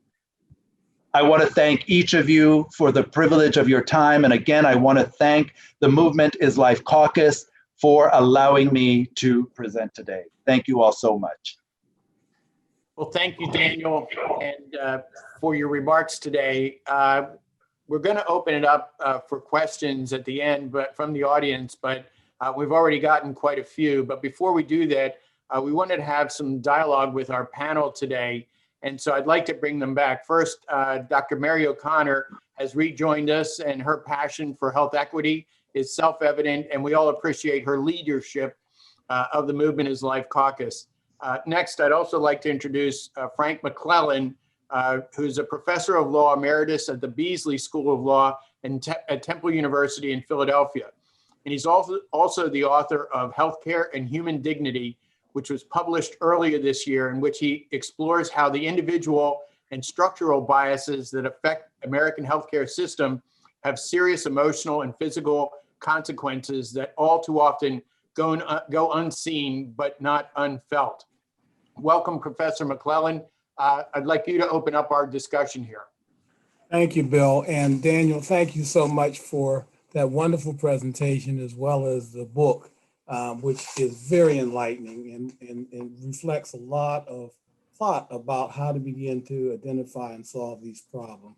Speaker 3: I want to thank each of you for the privilege of your time. And again, I want to thank the Movement is Life Caucus for allowing me to present today. Thank you all so much.
Speaker 2: Well, thank you, Daniel, and for your remarks today. We're going to open it up for questions at the end, but from the audience, but we've already gotten quite a few. But before we do that, we wanted to have some dialogue with our panel today. And so I'd like to bring them back. First, Dr. Mary O'Connor has rejoined us, and her passion for health equity is self-evident, and we all appreciate her leadership of the Movement is Life Caucus. Next, I'd also like to introduce Frank McClellan, who's a professor of law emeritus at the Beasley School of Law at Temple University in Philadelphia. And he's also the author of Healthcare and Human Dignity, which was published earlier this year, in which he explores how the individual and structural biases that affect American healthcare system have serious emotional and physical consequences that all too often go unseen, but not unfelt. Welcome, Professor McClellan. I'd like you to open up our discussion here.
Speaker 4: Thank you, Bill. And Daniel, thank you so much for that wonderful presentation, as well as the book, which is very enlightening and reflects a lot of thought about how to begin to identify and solve these problems.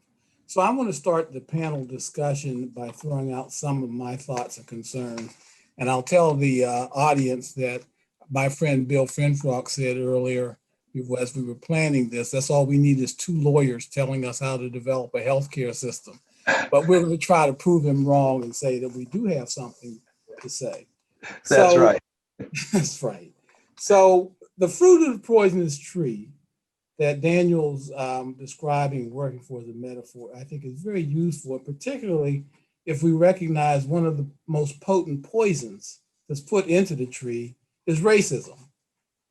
Speaker 4: So I'm going to start the panel discussion by throwing out some of my thoughts and concerns. And I'll tell the audience that my friend Bill Finerfrock said earlier, as we were planning this, that's all we need is 2 lawyers telling us how to develop a healthcare system. But we're going to try to prove him wrong and say that we do have something to say.
Speaker 3: That's right.
Speaker 4: That's right. So the fruit of the poisonous tree that Daniel's describing, working for as a metaphor, I think is very useful, particularly if we recognize one of the most potent poisons that's put into the tree is racism.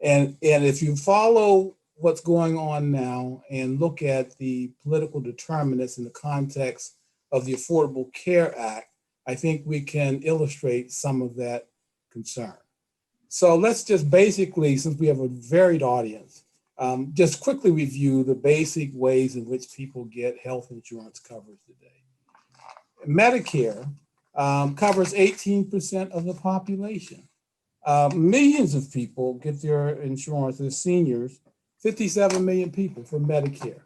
Speaker 4: And if you follow what's going on now and look at the political determinants in the context of the Affordable Care Act, I think we can illustrate some of that concern. So let's just basically, since we have a varied audience, just quickly review the basic ways in which people get health insurance coverage today. Medicare covers 18% of the population. Millions of people get their insurance as seniors, 57 million people for Medicare.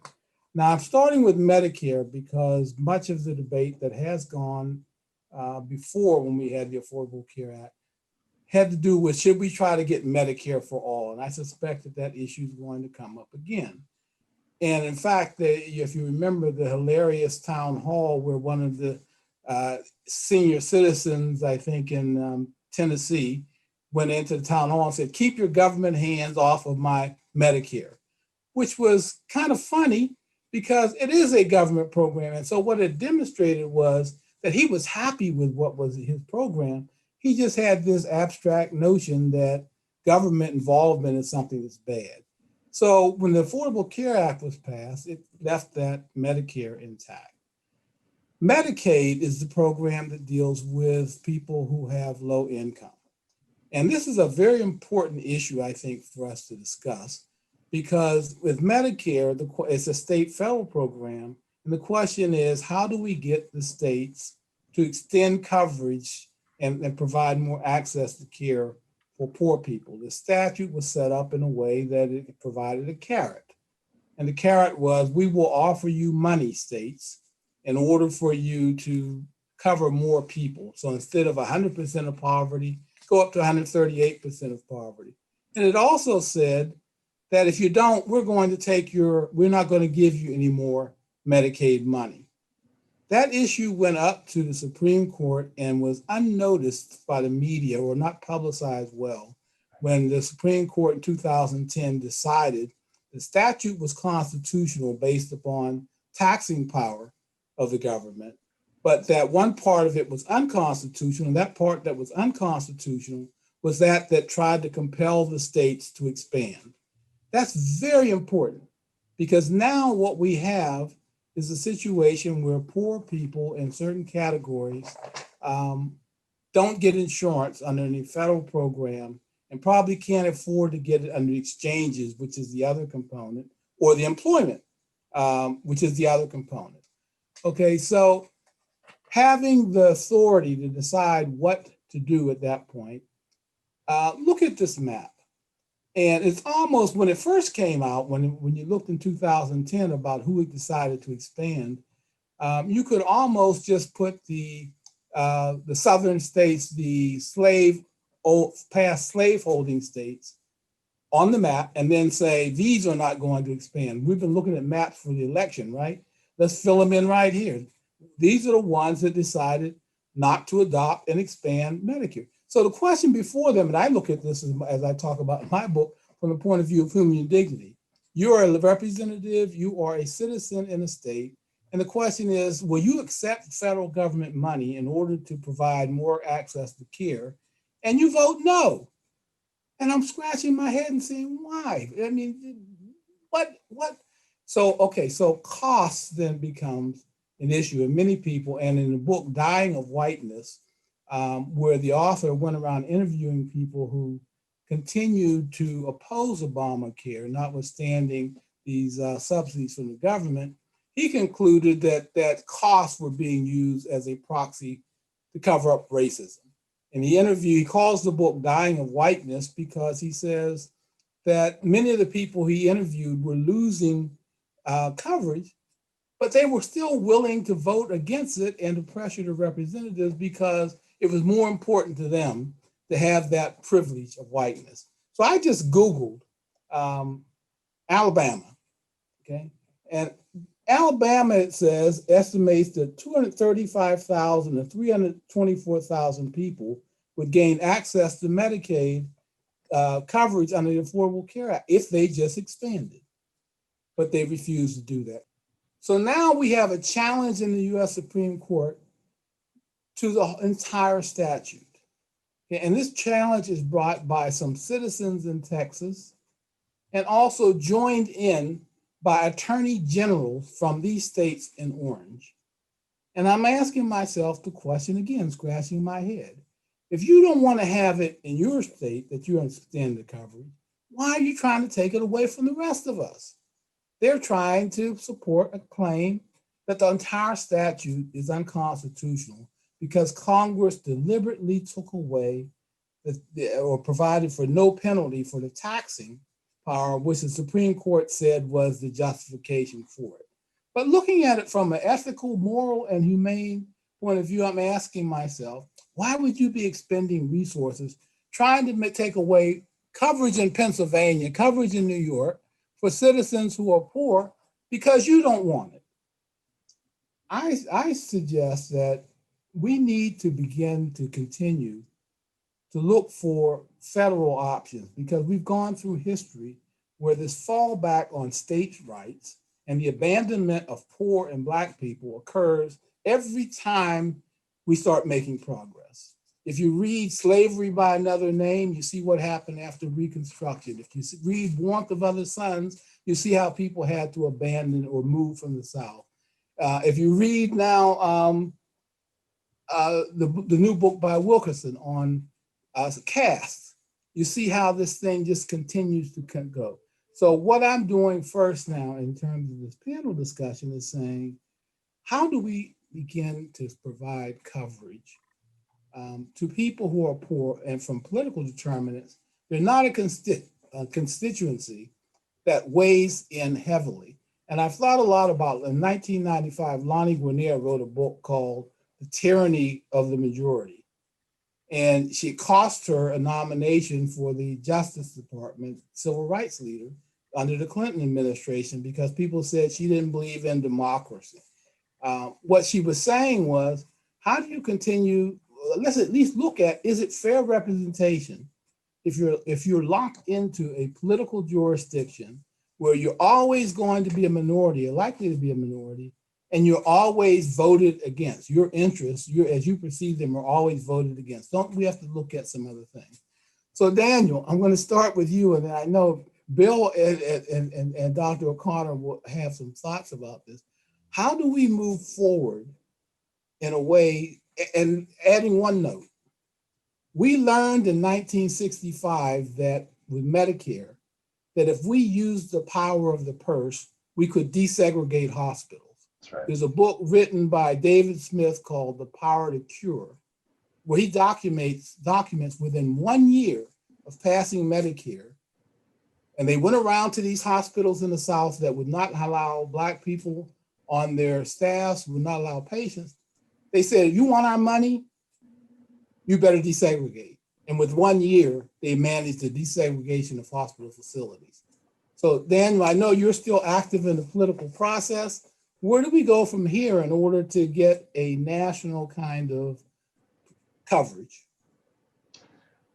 Speaker 4: Now, I'm starting with Medicare because much of the debate that has gone before when we had the Affordable Care Act had to do with, should we try to get Medicare for all? And I suspect that that issue is going to come up again. And in fact, if you remember the hilarious town hall where one of the senior citizens, I think in Tennessee, went into the town hall and said, keep your government hands off of my Medicare, which was kind of funny because it is a government program. And so what it demonstrated was that he was happy with what was his program. He just had this abstract notion that government involvement is something that's bad. So when the Affordable Care Act was passed, it left that Medicare intact. Medicaid is the program that deals with people who have low income. And this is a very important issue, I think, for us to discuss, because with Medicare, it's a state federal program. And the question is, how do we get the states to extend coverage and provide more access to care for poor people? The statute was set up in a way that it provided a carrot. And the carrot was, we will offer you money, states, in order for you to cover more people. So instead of 100% of poverty, go up to 138% of poverty. And it also said that if you don't, we're not going to give you any more Medicaid money. That issue went up to the Supreme Court and was unnoticed by the media or not publicized well when the Supreme Court in 2010 decided the statute was constitutional based upon taxing power of the government, but that one part of it was unconstitutional, and that part that was unconstitutional was that tried to compel the states to expand. That's very important because now what we have is a situation where poor people in certain categories don't get insurance under any federal program and probably can't afford to get it under exchanges, which is the other component, or the employment, which is the other component. Okay, so having the authority to decide what to do at that point, look at this map. And it's almost, when it first came out, when you looked in 2010 about who had decided to expand, you could almost just put the southern states, the past slaveholding states, on the map and then say, these are not going to expand. We've been looking at maps for the election, right? Let's fill them in right here. These are the ones that decided not to adopt and expand Medicare. So the question before them, and I look at this as I talk about in my book from the point of view of human dignity. You are a representative, you are a citizen in a state, and the question is, will you accept federal government money in order to provide more access to care? And you vote no. And I'm scratching my head and saying, why? I mean, what? So, okay, so cost then becomes an issue in many people. And in the book, Dying of Whiteness, where the author went around interviewing people who continued to oppose Obamacare, notwithstanding these subsidies from the government, he concluded that costs were being used as a proxy to cover up racism. In the interview, he calls the book Dying of Whiteness because he says that many of the people he interviewed were losing coverage, but they were still willing to vote against it and to pressure the representatives because it was more important to them to have that privilege of whiteness. So I just Googled Alabama, okay? And Alabama, it says, estimates that 235,000 to 324,000 people would gain access to Medicaid coverage under the Affordable Care Act if they just expanded. But they refused to do that. So now we have a challenge in the US Supreme Court to the entire statute. Okay, and this challenge is brought by some citizens in Texas and also joined in by attorney generals from these states in orange. And I'm asking myself the question again, scratching my head. If you don't want to have it in your state that you extend the coverage, why are you trying to take it away from the rest of us? They're trying to support a claim that the entire statute is unconstitutional because Congress deliberately took away or provided for no penalty for the taxing power, which the Supreme Court said was the justification for it. But looking at it from an ethical, moral, and humane point of view, I'm asking myself, why would you be expending resources trying to take away coverage in Pennsylvania, coverage in New York for citizens who are poor because you don't want it? I suggest that we need to begin to continue to look for federal options because we've gone through history where this fallback on states' rights and the abandonment of poor and Black people occurs every time we start making progress. If you read Slavery by Another Name, you see what happened after Reconstruction. If you read Warmth of Other Suns, you see how people had to abandon or move from the South. If you read now the new book by Wilkerson on caste, you see how this thing just continues to go. So what I'm doing first now in terms of this panel discussion is saying, how do we begin to provide coverage to people who are poor and from political determinants? They're not a constituency that weighs in heavily. And I've thought a lot about, in 1995, Lonnie Guinier wrote a book called The Tyranny of the Majority. And she cost her a nomination for the Justice Department civil rights leader under the Clinton administration because people said she didn't believe in democracy. What she was saying was, how do you continue, let's at least look at, is it fair representation if you're locked into a political jurisdiction where you're always going to be a minority or likely to be a minority, and you're always voted against. Your interests, as you perceive them, are always voted against. Don't we have to look at some other things? So Daniel, I'm going to start with you, and I know Bill and Dr. O'Connor will have some thoughts about this. How do we move forward in a way, and adding one note, we learned in 1965 that with Medicare, that if we used the power of the purse, we could desegregate hospitals.
Speaker 3: That's right.
Speaker 4: There's a book written by David Smith called The Power to Cure, where he documents within 1 year of passing Medicare. And they went around to these hospitals in the South that would not allow Black people on their staffs, would not allow patients. They said, you want our money? You better desegregate. And with 1 year, they managed the desegregation of hospital facilities. So Daniel, I know you're still active in the political process. Where do we go from here in order to get a national kind of coverage?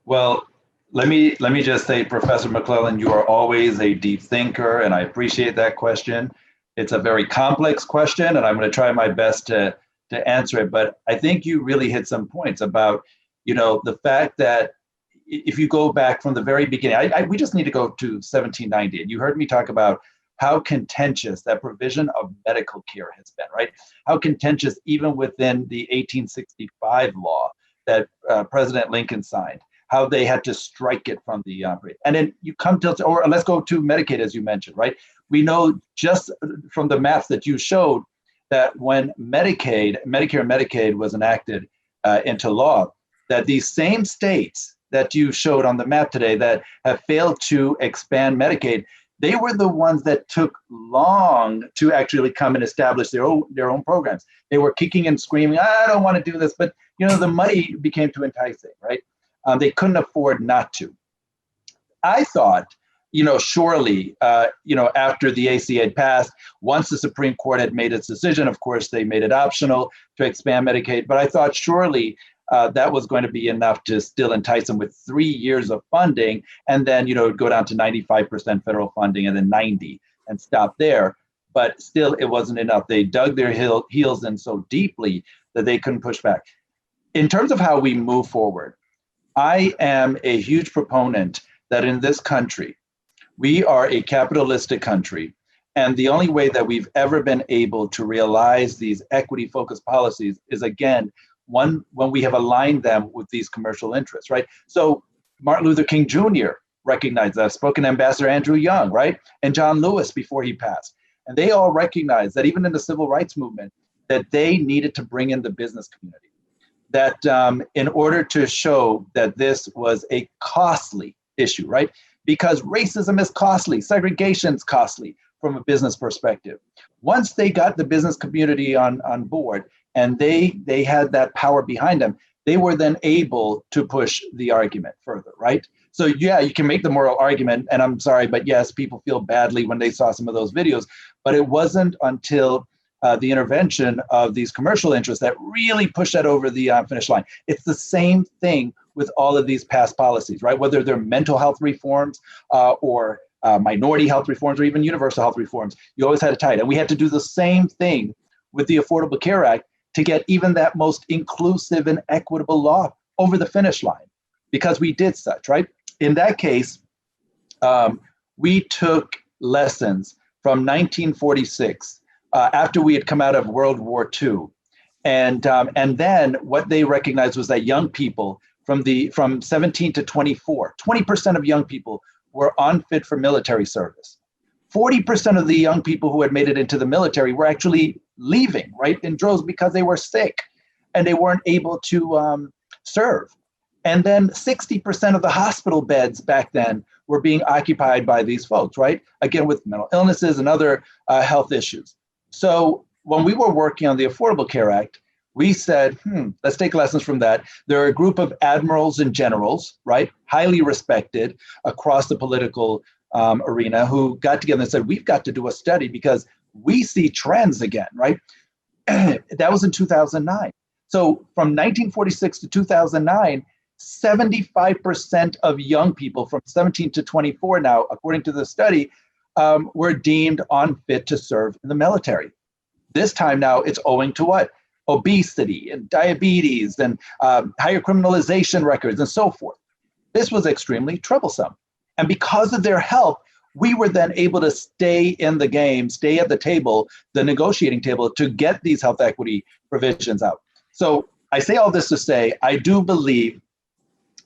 Speaker 3: Well, let me just say, Professor McClellan, you are always a deep thinker, and I appreciate that question. It's a very complex question, and I'm going to try my best to answer it. But I think you really hit some points about, the fact that if you go back from the very beginning, we just need to go to 1790. And you heard me talk about how contentious that provision of medical care has been, right? How contentious even within the 1865 law that President Lincoln signed, how they had to strike it from the and then you come to, or let's go to Medicaid, as you mentioned, right? We know just from the maps that you showed that when Medicare and Medicaid was enacted into law, that these same states that you showed on the map today that have failed to expand Medicaid, they were the ones that took long to actually come and establish their own programs. They were kicking and screaming, I don't want to do this, but the money became too enticing, right? They couldn't afford not to. I thought, surely, after the ACA had passed, once the Supreme Court had made its decision, of course, they made it optional to expand Medicaid. But I thought surely that was going to be enough to still entice them with 3 years of funding, and then, go down to 95% federal funding and then 90 and stop there. But still, it wasn't enough. They dug their heels in so deeply that they couldn't push back. In terms of how we move forward, I am a huge proponent that in this country, we are a capitalistic country. And the only way that we've ever been able to realize these equity-focused policies is, again, when we have aligned them with these commercial interests, right? So Martin Luther King Jr. recognized that, spoken Ambassador Andrew Young, right? And John Lewis before he passed. And they all recognized that even in the civil rights movement, that they needed to bring in the business community. That in order to show that this was a costly issue, right? Because racism is costly, segregation is costly from a business perspective. Once they got the business community on board and they had that power behind them, they were then able to push the argument further, right? So yeah, you can make the moral argument, and I'm sorry, but yes, people feel badly when they saw some of those videos, but it wasn't until the intervention of these commercial interests that really push that over the finish line. It's the same thing with all of these past policies, right? Whether they're mental health reforms or minority health reforms or even universal health reforms, you always had it tight. And we had to do the same thing with the Affordable Care Act to get even that most inclusive and equitable law over the finish line, because we did such, right? In that case, we took lessons from 1946 after we had come out of World War II. And then what they recognized was that young people from 17 to 24, 20% of young people were unfit for military service. 40% of the young people who had made it into the military were actually leaving, right, in droves because they were sick and they weren't able to serve. And then 60% of the hospital beds back then were being occupied by these folks, right? Again, with mental illnesses and other health issues. So when we were working on the Affordable Care Act, we said, let's take lessons from that. There are a group of admirals and generals, right, highly respected across the political arena, who got together and said, we've got to do a study because we see trends again, right? That was in 2009. So from 1946 to 2009, 75% of young people from 17 to 24 now, according to the study, were deemed unfit to serve in the military. This time now, it's owing to what? Obesity and diabetes and higher criminalization records and so forth. This was extremely troublesome. And because of their help, we were then able to stay in the game, stay at the table, the negotiating table, to get these health equity provisions out. So I say all this to say, I do believe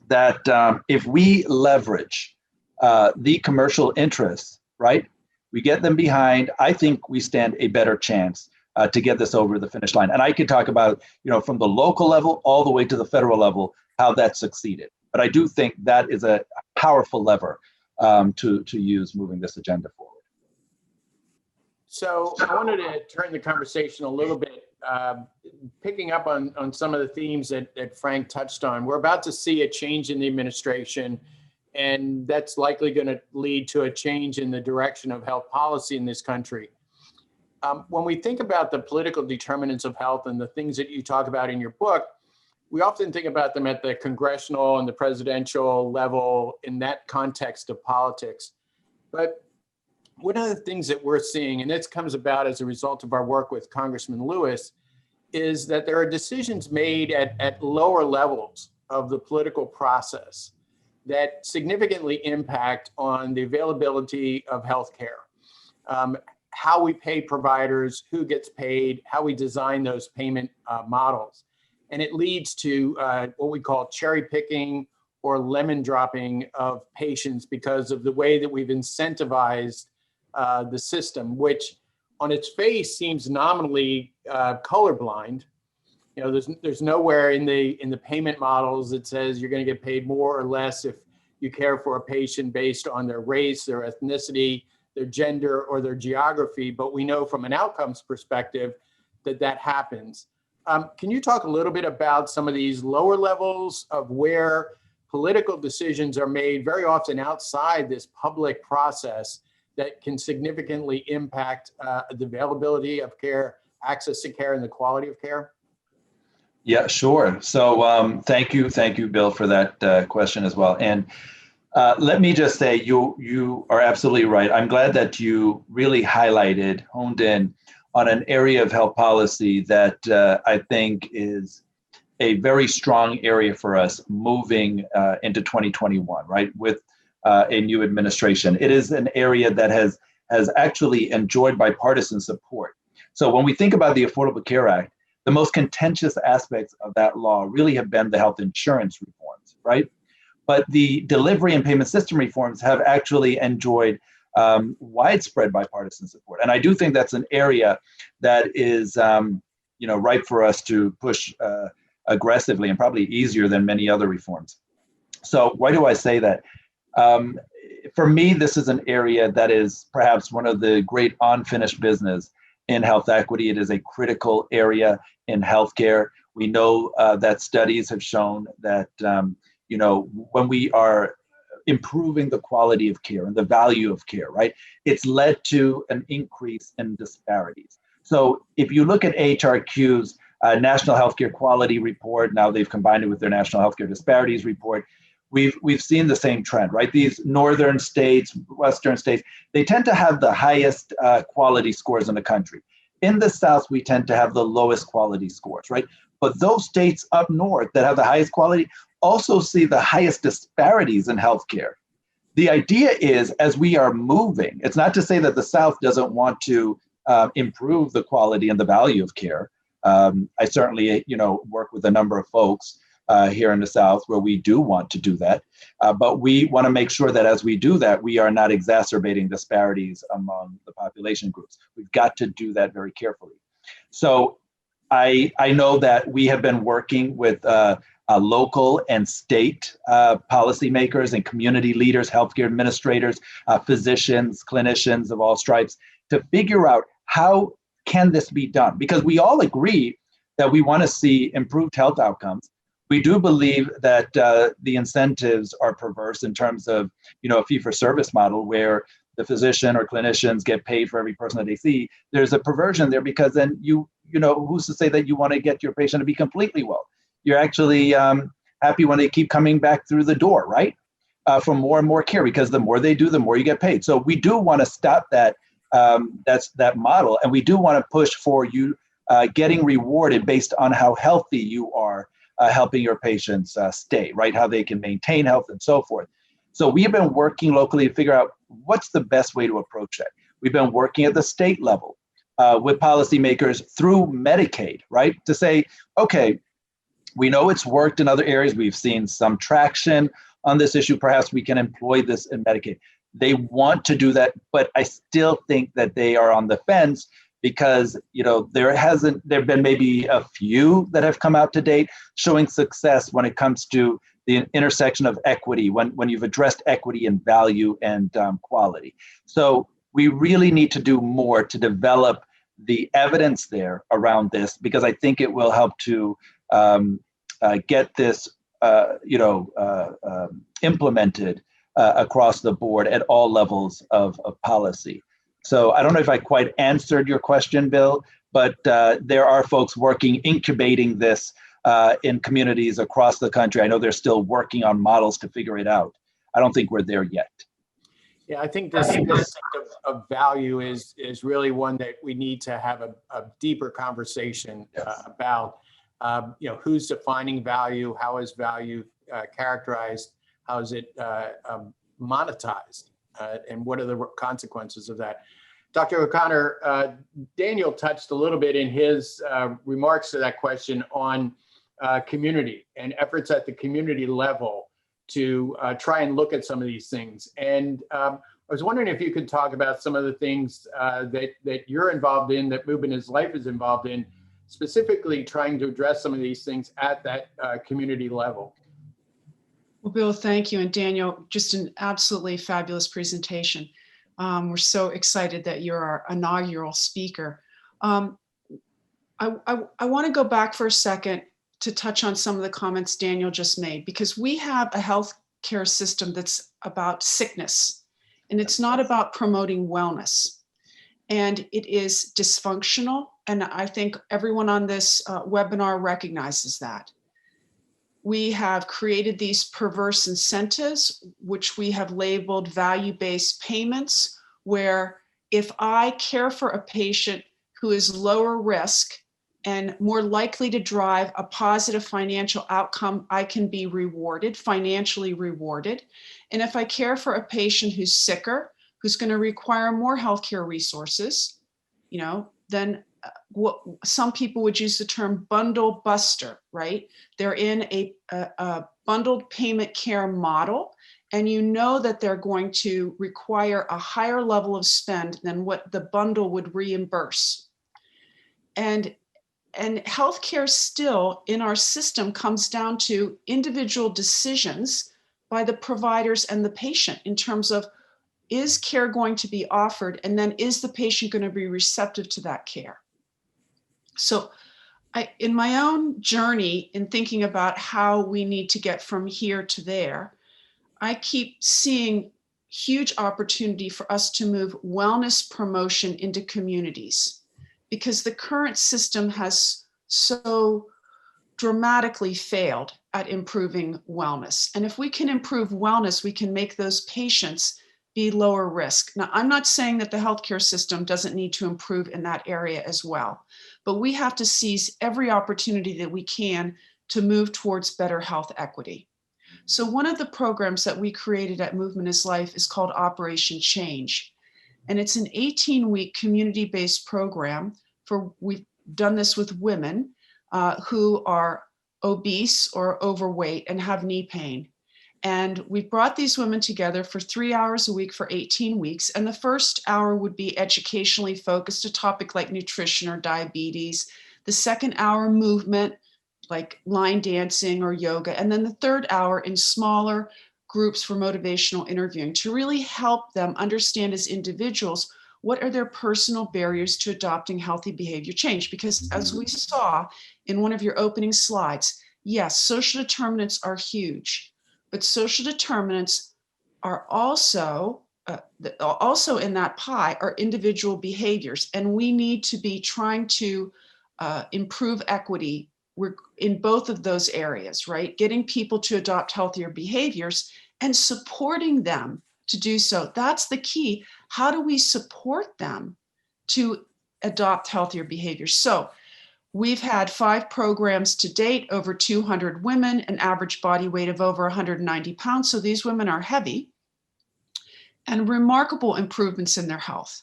Speaker 3: that if we leverage the commercial interests, right, we get them behind, I think we stand a better chance to get this over the finish line. And I could talk about, from the local level all the way to the federal level, how that succeeded. But I do think that is a powerful lever to use moving this agenda forward.
Speaker 2: So I wanted to turn the conversation a little bit, picking up on some of the themes that Frank touched on. We're about to see a change in the administration, and that's likely going to lead to a change in the direction of health policy in this country. When we think about the political determinants of health and the things that you talk about in your book, we often think about them at the congressional and the presidential level in that context of politics. But one of the things that we're seeing, and this comes about as a result of our work with Congressman Lewis, is that there are decisions made at lower levels of the political process that significantly impact on the availability of healthcare. How we pay providers, who gets paid, how we design those payment models. And it leads to what we call cherry picking or lemon dropping of patients because of the way that we've incentivized the system, which on its face seems nominally colorblind. There's nowhere in the payment models that says you're going to get paid more or less if you care for a patient based on their race, their ethnicity, their gender, or their geography. But we know from an outcomes perspective that happens. Can you talk a little bit about some of these lower levels of where political decisions are made very often outside this public process that can significantly impact the availability of care, access to care, and the quality of care?
Speaker 3: Yeah, sure. So thank you, Bill, for that question as well. And let me just say, you are absolutely right. I'm glad that you really honed in on an area of health policy that I think is a very strong area for us moving into 2021, right? With a new administration. It is an area that has actually enjoyed bipartisan support. So when we think about the Affordable Care Act, the most contentious aspects of that law really have been the health insurance reforms, right? But the delivery and payment system reforms have actually enjoyed widespread bipartisan support. And I do think that's an area that is ripe for us to push aggressively and probably easier than many other reforms. So why do I say that? For me, this is an area that is perhaps one of the great unfinished business in health equity. It is a critical area in healthcare. We know that studies have shown that when we are improving the quality of care and the value of care, right, it's led to an increase in disparities. So if you look at AHRQ's National Healthcare Quality Report, now they've combined it with their National Healthcare Disparities Report, we've seen the same trend, right? These northern states, western states, they tend to have the highest quality scores in the country. In the South, we tend to have the lowest quality scores, right? But those states up north that have the highest quality also see the highest disparities in healthcare. The idea is, as we are moving, it's not to say that the South doesn't want to improve the quality and the value of care. I certainly, work with a number of folks here in the South where we do want to do that. But we want to make sure that as we do that, we are not exacerbating disparities among the population groups. We've got to do that very carefully. So I know that we have been working with local and state policymakers and community leaders, healthcare administrators, physicians, clinicians of all stripes to figure out how can this be done? Because we all agree that we want to see improved health outcomes. We do believe that the incentives are perverse in terms of, a fee-for-service model where the physician or clinicians get paid for every person that they see. There's a perversion there because then who's to say that you want to get your patient to be completely well? You're actually happy when they keep coming back through the door, right? For more and more care, because the more they do, the more you get paid. So we do want to stop that. That's that model, and we do want to push for you getting rewarded based on how healthy you are helping your patients stay, right? How they can maintain health and so forth. So we have been working locally to figure out what's the best way to approach that. We've been working at the state level with policymakers through Medicaid, right? To say, okay, we know it's worked in other areas. We've seen some traction on this issue. Perhaps we can employ this in Medicaid. They want to do that, but I still think that they are on the fence because, you know, there have been maybe a few that have come out to date showing success when it comes to the intersection of equity, when you've addressed equity and value and quality. So we really need to do more to develop the evidence there around this, because I think it will help to get this, implemented across the board at all levels of policy. So I don't know if I quite answered your question, Bill, but there are folks incubating this in communities across the country. I know they're still working on models to figure it out. I don't think we're there yet.
Speaker 2: Yeah, I think this concept of value is really one that we need to have a deeper conversation about. Who's defining value? How is value characterized? How is it monetized? And what are the consequences of that? Dr. O'Connor, Daniel touched a little bit in his remarks to that question on community and efforts at the community level to try and look at some of these things. And I was wondering if you could talk about some of the things that you're involved in, that Movement is Life is involved in, specifically trying to address some of these things at that community level.
Speaker 1: Well, Bill, thank you. And Daniel, just an absolutely fabulous presentation. We're so excited that you're our inaugural speaker. I want to go back for a second to touch on some of the comments Daniel just made, because we have a healthcare system that's about sickness, and it's not about promoting wellness. And it is dysfunctional. And I think everyone on this webinar recognizes that. We have created these perverse incentives, which we have labeled value-based payments, where if I care for a patient who is lower risk and more likely to drive a positive financial outcome, I can be rewarded, financially rewarded. And if I care for a patient who's sicker, who's going to require more healthcare resources, then what some people would use the term bundle buster, right? They're in a bundled payment care model, and you know that they're going to require a higher level of spend than what the bundle would reimburse. And healthcare still in our system comes down to individual decisions by the providers and the patient in terms of, is care going to be offered? And then is the patient going to be receptive to that care? So in my own journey in thinking about how we need to get from here to there, I keep seeing huge opportunity for us to move wellness promotion into communities, because the current system has so dramatically failed at improving wellness. And if we can improve wellness, we can make those patients be lower risk. Now, I'm not saying that the healthcare system doesn't need to improve in that area as well, but we have to seize every opportunity that we can to move towards better health equity. So one of the programs that we created at Movement is Life is called Operation Change. And it's an 18-week community-based program we've done this with women who are obese or overweight and have knee pain. And we've brought these women together for 3 hours a week for 18 weeks. And the first hour would be educationally focused, a topic like nutrition or diabetes. The second hour, movement, like line dancing or yoga. And then the third hour in smaller groups for motivational interviewing to really help them understand as individuals, what are their personal barriers to adopting healthy behavior change? Because as we saw in one of your opening slides, yes, social determinants are huge, but social determinants are also in that pie are individual behaviors. And we need to be trying to improve equity. We're in both of those areas, right? Getting people to adopt healthier behaviors and supporting them to do so. That's the key. How do we support them to adopt healthier behaviors? So We've had 5 programs to date, over 200 women, an average body weight of over 190 pounds. So these women are heavy, and remarkable improvements in their health.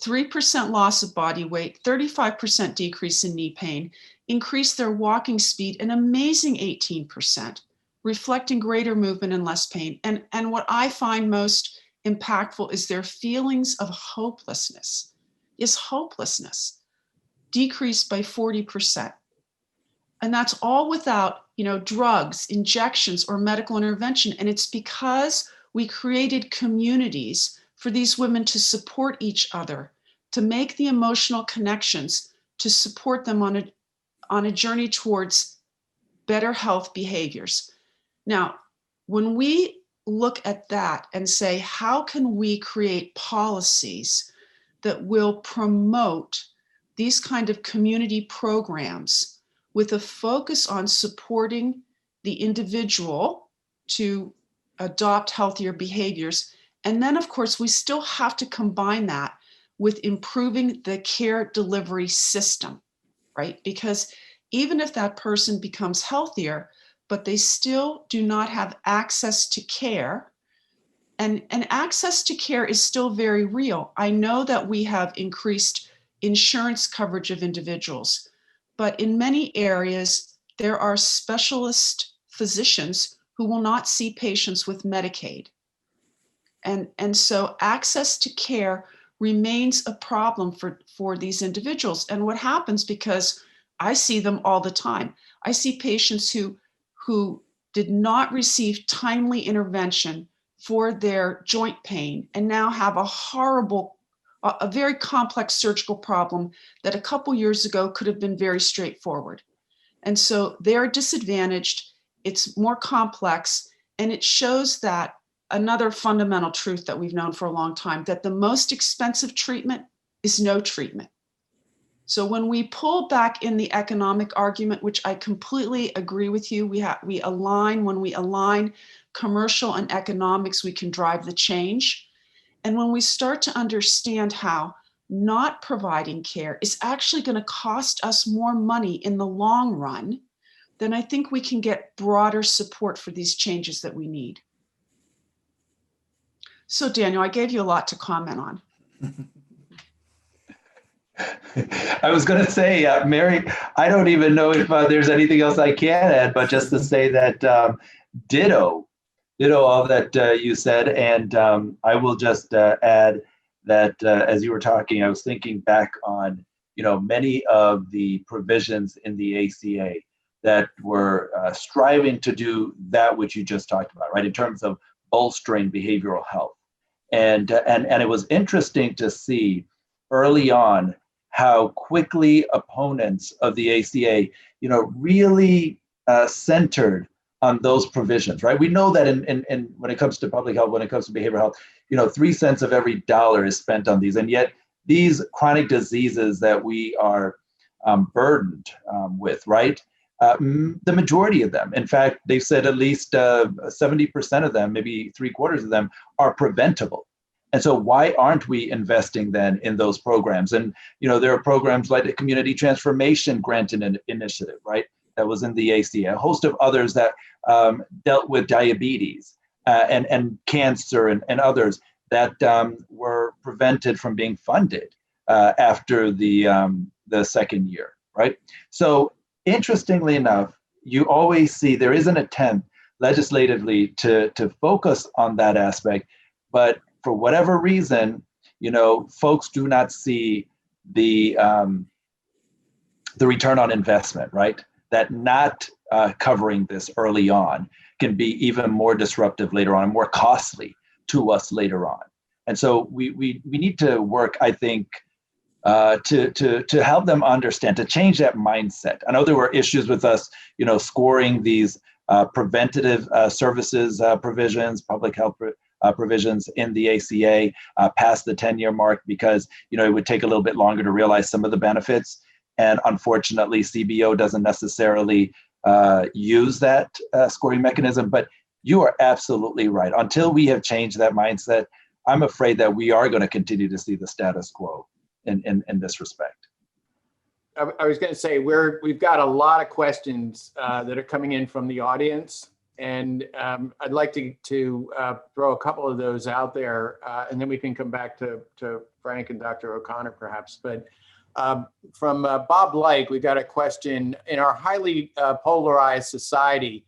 Speaker 1: 3% loss of body weight, 35% decrease in knee pain, increased their walking speed an amazing 18%, reflecting greater movement and less pain. And what I find most impactful is their feelings of hopelessness, decreased by 40%. And that's all without, drugs, injections, or medical intervention. And it's because we created communities for these women to support each other, to make the emotional connections, to support them on a journey towards better health behaviors. Now, when we look at that and say, how can we create policies that will promote these kind of community programs with a focus on supporting the individual to adopt healthier behaviors? And then, of course, we still have to combine that with improving the care delivery system, right? Because even if that person becomes healthier, but they still do not have access to care, and access to care is still very real. I know that we have increased insurance coverage of individuals, but in many areas, there are specialist physicians who will not see patients with Medicaid. And so access to care remains a problem for these individuals. And what happens, because I see them all the time, I see patients who did not receive timely intervention for their joint pain and now have a very complex surgical problem that a couple years ago could have been very straightforward. And so they're disadvantaged, it's more complex, and it shows that another fundamental truth that we've known for a long time, that the most expensive treatment is no treatment. So when we pull back in the economic argument, which I completely agree with you, when we align commercial and economics, we can drive the change. And when we start to understand how not providing care is actually going to cost us more money in the long run, then I think we can get broader support for these changes that we need. So Daniel, I gave you a lot to comment on.
Speaker 3: I was going to say, Mary, I don't even know if there's anything else I can add, but just to say that ditto all that you said. And I will just add that as you were talking, I was thinking back on, many of the provisions in the ACA that were striving to do that which you just talked about, right, in terms of bolstering behavioral health. And it was interesting to see early on how quickly opponents of the ACA, really centered on those provisions, right? We know that in when it comes to public health, when it comes to behavioral health, 3 cents of every dollar is spent on these, and yet these chronic diseases that we are burdened with, right? The majority of them, in fact, they said at least 70% of them, maybe 3/4 of them, are preventable. And so why aren't we investing then in those programs? And, there are programs like the Community Transformation Grant Initiative, right? That was in the ACA, a host of others that dealt with diabetes and cancer and others that were prevented from being funded after the second year, right? So interestingly enough, you always see there is an attempt legislatively to focus on that aspect, but for whatever reason, folks do not see the return on investment, right? That not covering this early on can be even more disruptive later on and more costly to us later on. And so we need to work, I think, to help them understand, to change that mindset. I know there were issues with us, scoring these preventative services provisions, public health provisions in the ACA past the 10-year mark because, it would take a little bit longer to realize some of the benefits. And unfortunately, CBO doesn't necessarily use that scoring mechanism. But you are absolutely right. Until we have changed that mindset, I'm afraid that we are going to continue to see the status quo in this respect.
Speaker 2: I was going to say we've got a lot of questions that are coming in from the audience, and I'd like to throw a couple of those out there, and then we can come back to Frank and Dr. O'Connor perhaps. But from Bob Like, we got a question: in our highly polarized society,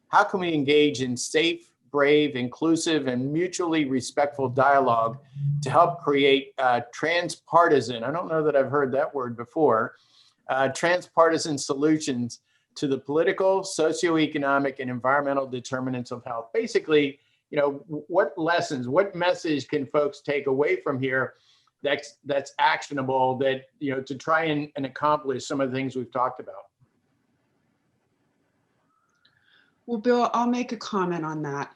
Speaker 2: how can we engage in safe, brave, inclusive, and mutually respectful dialogue to help create transpartisan, I don't know that I've heard that word before, transpartisan solutions to the political, socioeconomic, and environmental determinants of health? Basically, what lessons, what message can folks take away from here that's actionable, that, to try and accomplish some of the things we've talked about?
Speaker 1: Well, Bill, I'll make a comment on that.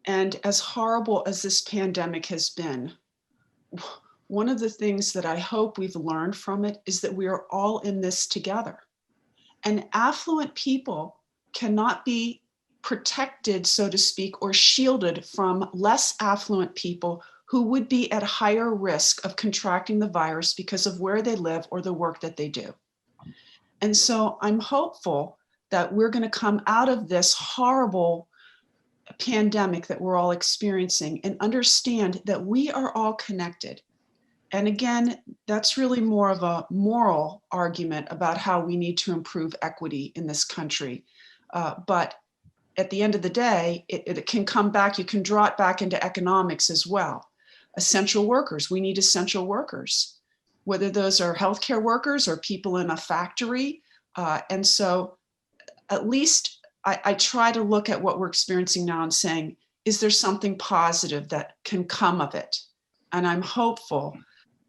Speaker 1: And as horrible as this pandemic has been, one of the things that I hope we've learned from it is that we are all in this together. And affluent people cannot be protected, so to speak, or shielded from less affluent people who would be at higher risk of contracting the virus because of where they live or the work that they do. And so I'm hopeful that we're going to come out of this horrible pandemic that we're all experiencing and understand that we are all connected. And again, that's really more of a moral argument about how we need to improve equity in this country. But at the end of the day, it can come back, you can draw it back into economics as well. Essential workers, we need essential workers, whether those are healthcare workers or people in a factory. And so at least I try to look at what we're experiencing now and saying, is there something positive that can come of it? And I'm hopeful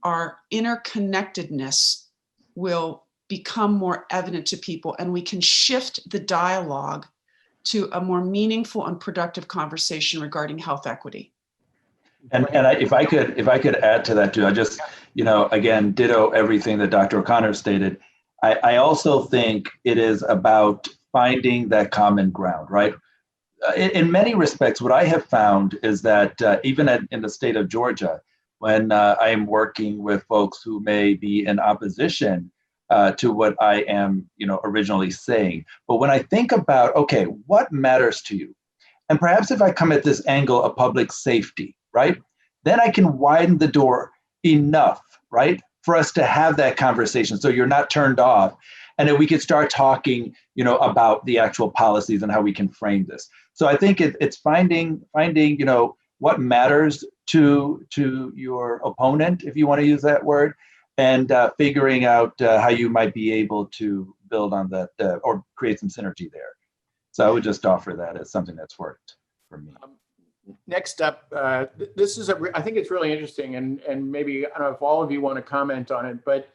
Speaker 1: our interconnectedness will become more evident to people, and we can shift the dialogue to a more meaningful and productive conversation regarding health equity.
Speaker 3: And if I could add to that too, I just, again, ditto everything that Dr. O'Connor stated. I also think it is about finding that common ground, right? In many respects, what I have found is that even in the state of Georgia, when I am working with folks who may be in opposition to what I am, originally saying, but when I think about, okay, what matters to you? And perhaps if I come at this angle of public safety, right, then I can widen the door enough, right, for us to have that conversation so you're not turned off. And then we can start talking, about the actual policies and how we can frame this. So I think it's finding, what matters to your opponent, if you want to use that word, and figuring out how you might be able to build on that or create some synergy there. So I would just offer that as something that's worked for me.
Speaker 2: Next up, this is I think it's really interesting, and maybe, I don't know if all of you want to comment on it, but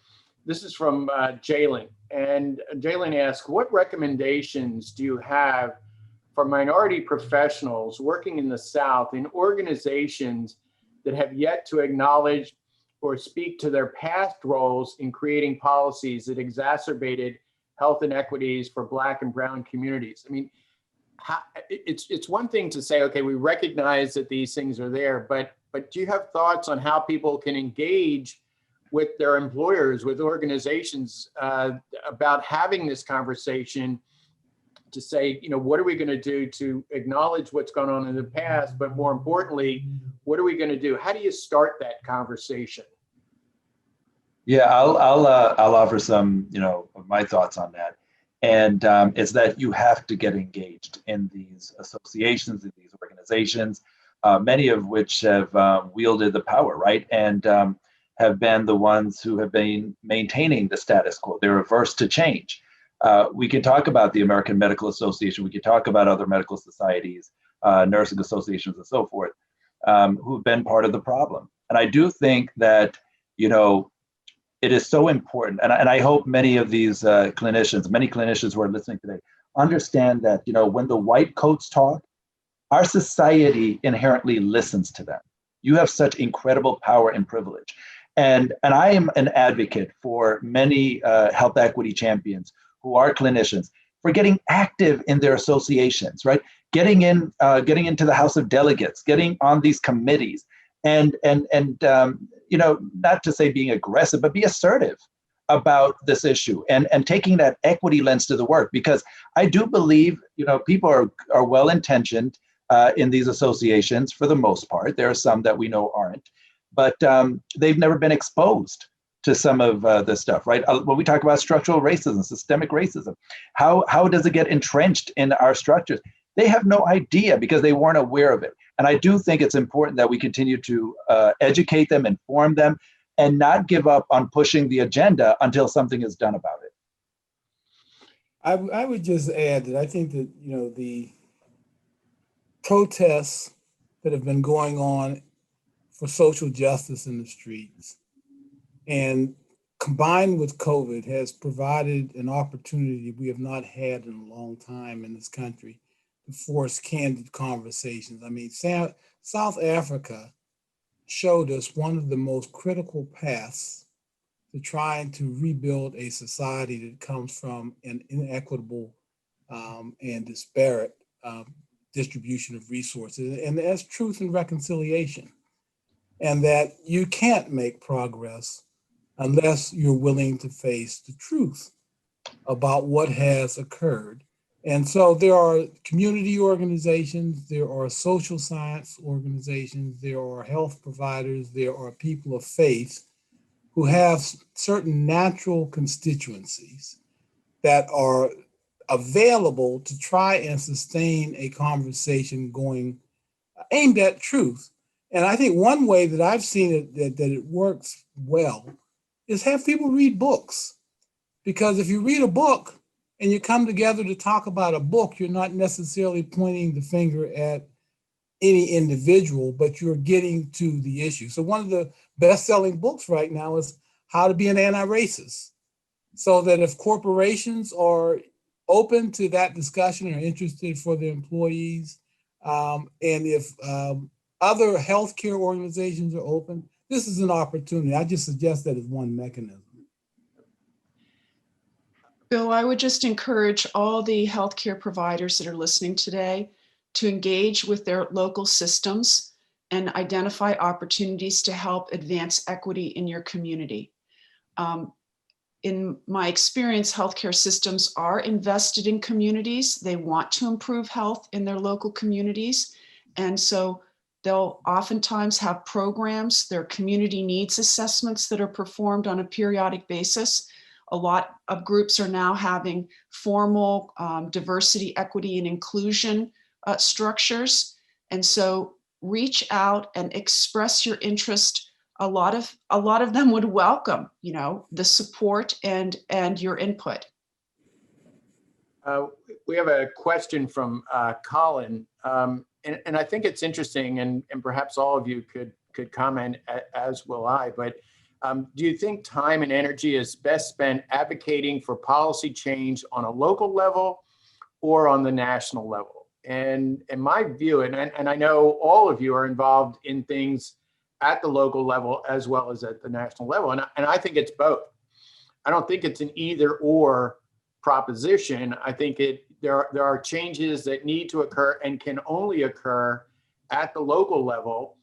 Speaker 2: this is from Jalen. And Jalen asks, what recommendations do you have for minority professionals working in the South in organizations that have yet to acknowledge or speak to their past roles in creating policies that exacerbated health inequities for Black and Brown communities? I mean, it's one thing to say, okay, we recognize that these things are there, but do you have thoughts on how people can engage with their employers, with organizations, about having this conversation to say, what are we going to do to acknowledge what's gone on in the past, but more importantly, what are we going to do? How do you start that conversation?
Speaker 3: Yeah, I'll offer some, of my thoughts on that. And it's that you have to get engaged in these associations, in these organizations, many of which have wielded the power, right? And have been the ones who have been maintaining the status quo. They're averse to change. We can talk about the American Medical Association. We can talk about other medical societies, nursing associations, and so forth, who've been part of the problem. And I do think that, it is so important. And I hope many of these many clinicians who are listening today understand that, when the white coats talk, our society inherently listens to them. You have such incredible power and privilege. And I am an advocate for many health equity champions who are clinicians for getting active in their associations, right? Getting into the House of Delegates, getting on these committees, and not to say being aggressive, but be assertive about this issue and taking that equity lens to the work, because I do believe, people are well-intentioned in these associations for the most part. There are some that we know aren't, but they've never been exposed to some of this stuff, right? When we talk about structural racism, systemic racism, how does it get entrenched in our structures? They have no idea because they weren't aware of it. And I do think it's important that we continue to educate them, inform them, and not give up on pushing the agenda until something is done about it.
Speaker 4: I would just add that I think that, the protests that have been going on for social justice in the streets and combined with COVID has provided an opportunity we have not had in a long time in this country to force candid conversations. I mean, South Africa showed us one of the most critical paths to trying to rebuild a society that comes from an inequitable and disparate distribution of resources, and that's truth and reconciliation. And that you can't make progress unless you're willing to face the truth about what has occurred. And so there are community organizations, there are social science organizations, there are health providers, there are people of faith who have certain natural constituencies that are available to try and sustain a conversation going aimed at truth. And I think one way that I've seen it that it works well is have people read books. Because if you read a book and you come together to talk about a book, you're not necessarily pointing the finger at any individual, but you're getting to the issue. So one of the best-selling books right now is How to Be an Anti-Racist. So that if corporations are open to that discussion or interested for their employees, and if other healthcare organizations are open, this is an opportunity. I just suggest that as one mechanism.
Speaker 1: Bill, I would just encourage all the healthcare providers that are listening today to engage with their local systems and identify opportunities to help advance equity in your community. In my experience, healthcare systems are invested in communities. They want to improve health in their local communities. And so they'll oftentimes have programs, their community needs assessments that are performed on a periodic basis. A lot of groups are now having formal diversity, equity, and inclusion structures. And so reach out and express your interest. A lot of them would welcome, the support and your input.
Speaker 2: We have a question from Colin, and I think it's interesting, and perhaps all of you could comment, as will I, but do you think time and energy is best spent advocating for policy change on a local level or on the national level? And in my view, and I know all of you are involved in things at the local level as well as at the national level, and I think it's both. I don't think it's an either or proposition. I think there are changes that need to occur and can only occur at the local level,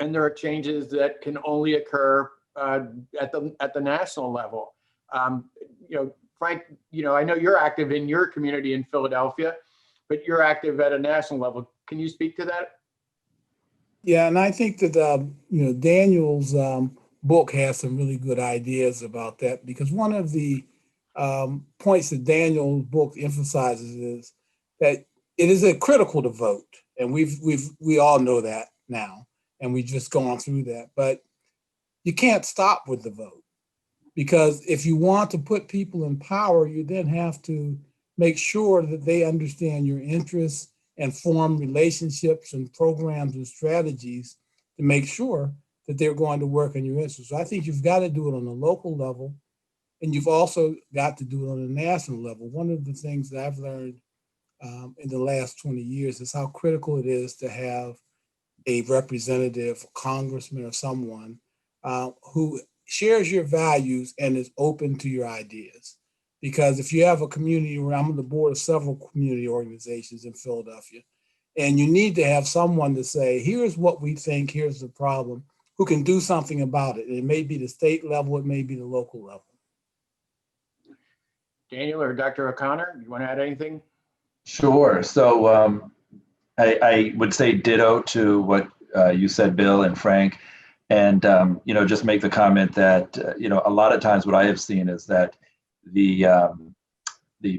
Speaker 2: and there are changes that can only occur at the national level. Frank, I know you're active in your community in Philadelphia, but you're active at a national level. Can you speak to that?
Speaker 4: Yeah, and I think that Daniel's book has some really good ideas about that, because one of the points that Daniel's book emphasizes is that it is critical to vote, and we all know that now, and we've just gone through that. But you can't stop with the vote, because if you want to put people in power, you then have to make sure that they understand your interests and form relationships and programs and strategies to make sure that they're going to work in your interests. So I think you've got to do it on a local level, and you've also got to do it on a national level. One of the things that I've learned in the last 20 years is how critical it is to have a representative, congressman, or someone who shares your values and is open to your ideas. Because if you have a community, where I'm on the board of several community organizations in Philadelphia, and you need to have someone to say, here's what we think, here's the problem, who can do something about it. And it may be the state level, it may be the local level.
Speaker 2: Daniel or Dr. O'Connor, you want to add anything?
Speaker 3: Sure. So I would say ditto to what you said, Bill and Frank, and just make the comment that a lot of times what I have seen is that the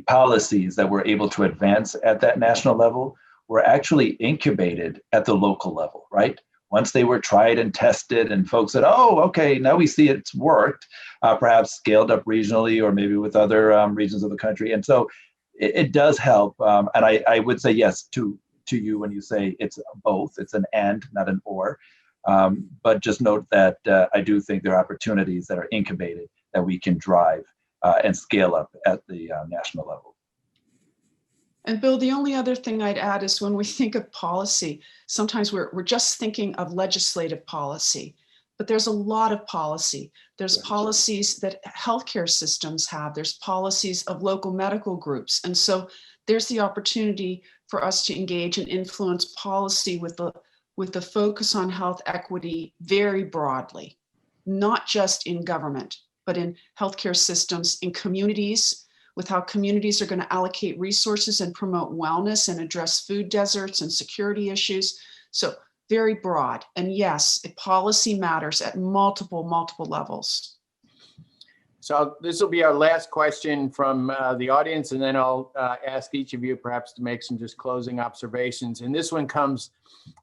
Speaker 3: policies that we're able to advance at that national level were actually incubated at the local level, right? Once they were tried and tested and folks said, oh, okay, now we see it's worked, perhaps scaled up regionally or maybe with other regions of the country. And so it does help. And I would say yes to you when you say it's both. It's an and, not an or. But just note that I do think there are opportunities that are incubated that we can drive and scale up at the national level.
Speaker 1: And Bill, the only other thing I'd add is when we think of policy, sometimes we're just thinking of legislative policy, but there's a lot of policy. There's policies that healthcare systems have. There's policies of local medical groups. And so there's the opportunity for us to engage and influence policy with the focus on health equity very broadly, not just in government, but in healthcare systems, in communities, with how communities are going to allocate resources and promote wellness and address food deserts and security issues. So very broad. And yes, policy matters at multiple levels.
Speaker 2: So this will be our last question from the audience, and then I'll ask each of you perhaps to make some just closing observations. And this one comes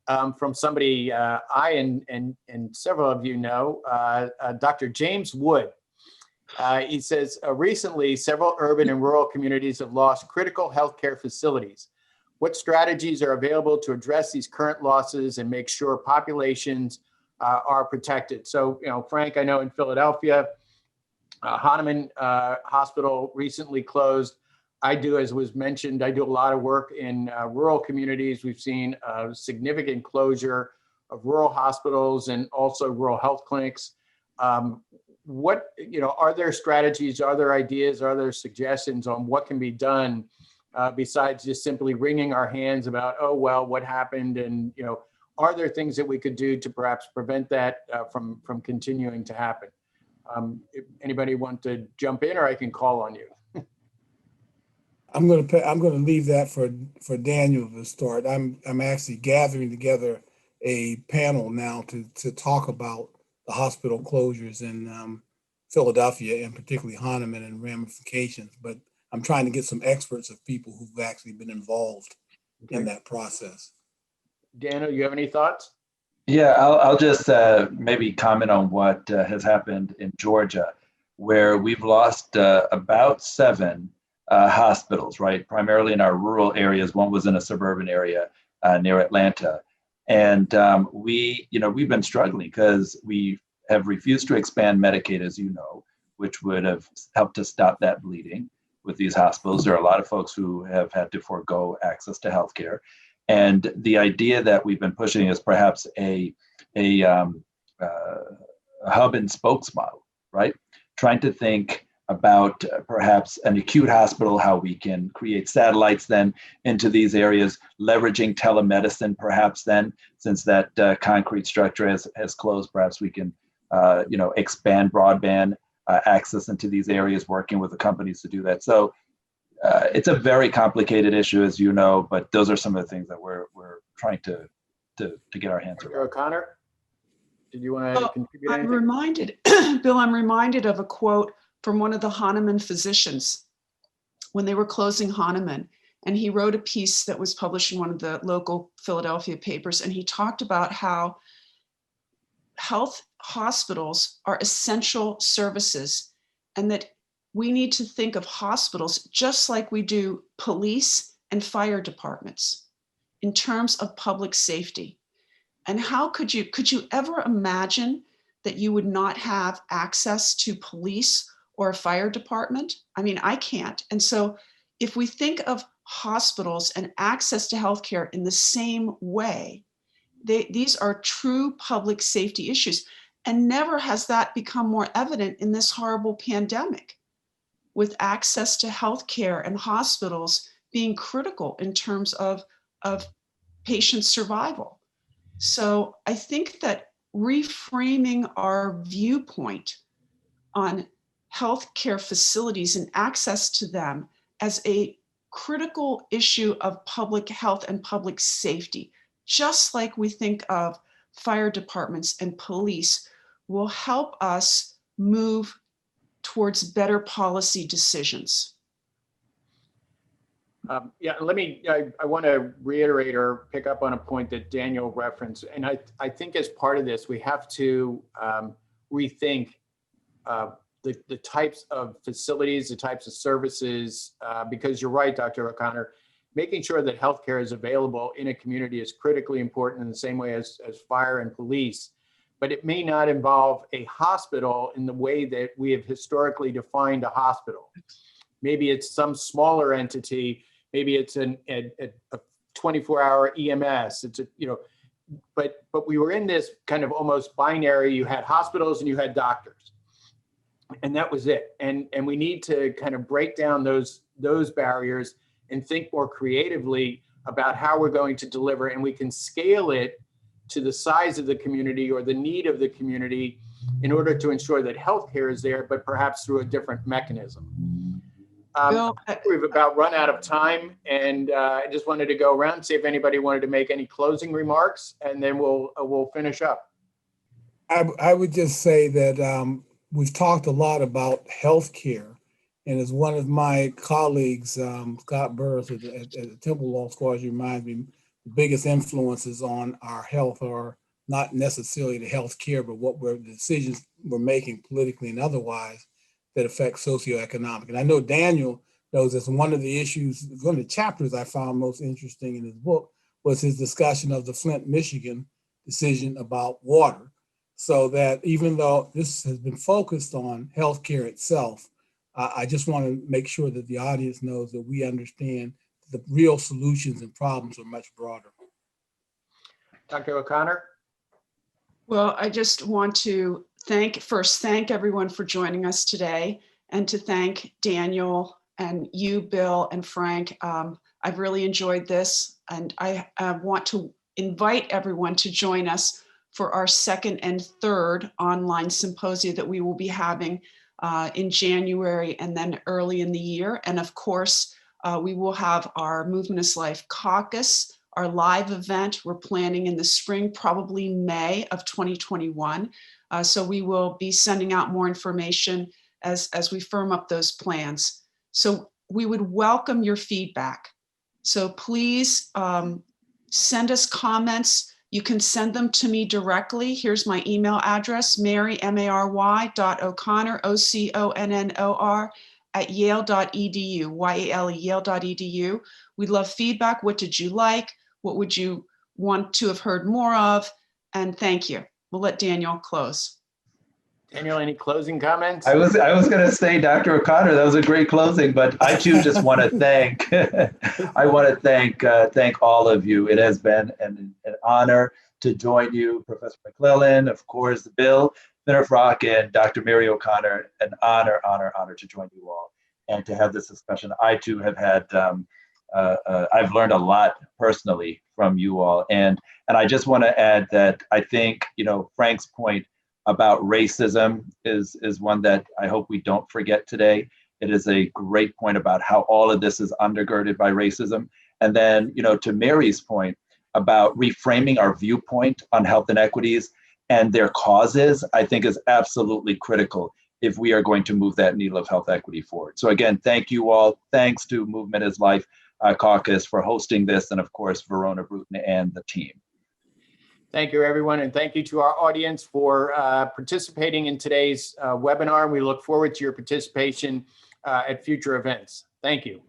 Speaker 2: from somebody I and several of you know, Dr. James Wood. He says, recently, several urban and rural communities have lost critical healthcare facilities. What strategies are available to address these current losses and make sure populations are protected? So, Frank, I know in Philadelphia, Hahnemann Hospital recently closed. I do, as was mentioned, I do a lot of work in rural communities. We've seen a significant closure of rural hospitals and also rural health clinics. What, are there strategies, are there ideas, are there suggestions on what can be done besides just simply wringing our hands about, oh, well, what happened? And, are there things that we could do to perhaps prevent that from continuing to happen? If anybody want to jump in, or I can call on you.
Speaker 4: I'm going to leave that for Daniel to start. I'm actually gathering together a panel now to talk about the hospital closures in Philadelphia, and particularly Hahnemann and ramifications. But I'm trying to get some experts of people who've actually been involved in that process.
Speaker 2: Daniel, you have any thoughts?
Speaker 3: Yeah, I'll just maybe comment on what has happened in Georgia, where we've lost about 7 hospitals, right? Primarily in our rural areas. One was in a suburban area near Atlanta. And we've been struggling because we have refused to expand Medicaid, as you know, which would have helped to stop that bleeding with these hospitals. There are a lot of folks who have had to forego access to healthcare. And the idea that we've been pushing is perhaps a hub and spokes model, right? Trying to think about perhaps an acute hospital, how we can create satellites then into these areas, leveraging telemedicine perhaps then, since that concrete structure has closed, perhaps we can expand broadband access into these areas, working with the companies to do that. So it's a very complicated issue, as you know, but those are some of the things that we're trying to get our hands
Speaker 2: Dr.
Speaker 3: around.
Speaker 2: O'Connor, did you want to contribute anything?
Speaker 1: Bill, I'm reminded of a quote from one of the Hahnemann physicians when they were closing Hahnemann. And he wrote a piece that was published in one of the local Philadelphia papers. And he talked about how health hospitals are essential services, and that we need to think of hospitals just like we do police and fire departments in terms of public safety. And how could you ever imagine that you would not have access to police or a fire department? I mean, I can't. And so if we think of hospitals and access to healthcare in the same way, these are true public safety issues. And never has that become more evident in this horrible pandemic, with access to healthcare and hospitals being critical in terms of patient survival. So I think that reframing our viewpoint on healthcare facilities and access to them as a critical issue of public health and public safety, just like we think of fire departments and police, will help us move towards better policy decisions.
Speaker 2: Yeah, I want to reiterate or pick up on a point that Daniel referenced. And I think as part of this, we have to rethink the types of facilities, the types of services, because you're right, Dr. O'Connor, making sure that healthcare is available in a community is critically important in the same way as fire and police. But it may not involve a hospital in the way that we have historically defined a hospital. Maybe it's some smaller entity. Maybe it's a 24-hour EMS. It's but we were in this kind of almost binary. You had hospitals and you had doctors, and that was it. And we need to kind of break down those barriers and think more creatively about how we're going to deliver, and we can scale it to the size of the community or the need of the community in order to ensure that healthcare is there, but perhaps through a different mechanism.
Speaker 1: Bill,
Speaker 2: We've about run out of time, and I just wanted to go around and see if anybody wanted to make any closing remarks, and then we'll finish up.
Speaker 4: I would just say that we've talked a lot about healthcare, and as one of my colleagues, Scott Burris at the Temple Law School, reminds me, the biggest influences on our health are not necessarily the healthcare, but the decisions we're making politically and otherwise that affect socioeconomic. And I know Daniel knows that's one of the issues, one of the chapters I found most interesting in his book was his discussion of the Flint, Michigan decision about water. So that even though this has been focused on healthcare itself, I just want to make sure that the audience knows that we understand the real solutions and problems are much broader.
Speaker 2: Dr. O'Connor?
Speaker 1: well, I just want to thank everyone for joining us today, and to thank Daniel and you, Bill and Frank. I've really enjoyed this, and I want to invite everyone to join us for our second and third online symposia that we will be having in January and then early in the year. And of course, we will have our Movement is Life caucus, our live event we're planning in the spring, probably May of 2021. So we will be sending out more information as we firm up those plans. So we would welcome your feedback. So please send us comments. You can send them to me directly. Here's my email address, mary.o'connor, OCONNOR, @yale.edu, YALE, yale.edu. We'd love feedback. What did you like? What would you want to have heard more of? And thank you. We'll let Daniel close.
Speaker 2: Daniel, any closing comments?
Speaker 3: I was going to say, Dr. O'Connor, that was a great closing, but I too just want to thank, thank all of you. It has been an honor to join you, Professor McClellan, of course, Bill Finerfrock, and Dr. Mary O'Connor. An honor to join you all and to have this discussion. I too have had, I've learned a lot personally from you all. And I just want to add that I think, Frank's point about racism is one that I hope we don't forget today. It is a great point about how all of this is undergirded by racism. And then, to Mary's point about reframing our viewpoint on health inequities and their causes, I think is absolutely critical if we are going to move that needle of health equity forward. So again, thank you all. Thanks to Movement is Life Caucus for hosting this, and of course, Verona Bruton and the team.
Speaker 2: Thank you, everyone, and thank you to our audience for participating in today's webinar. We look forward to your participation at future events. Thank you.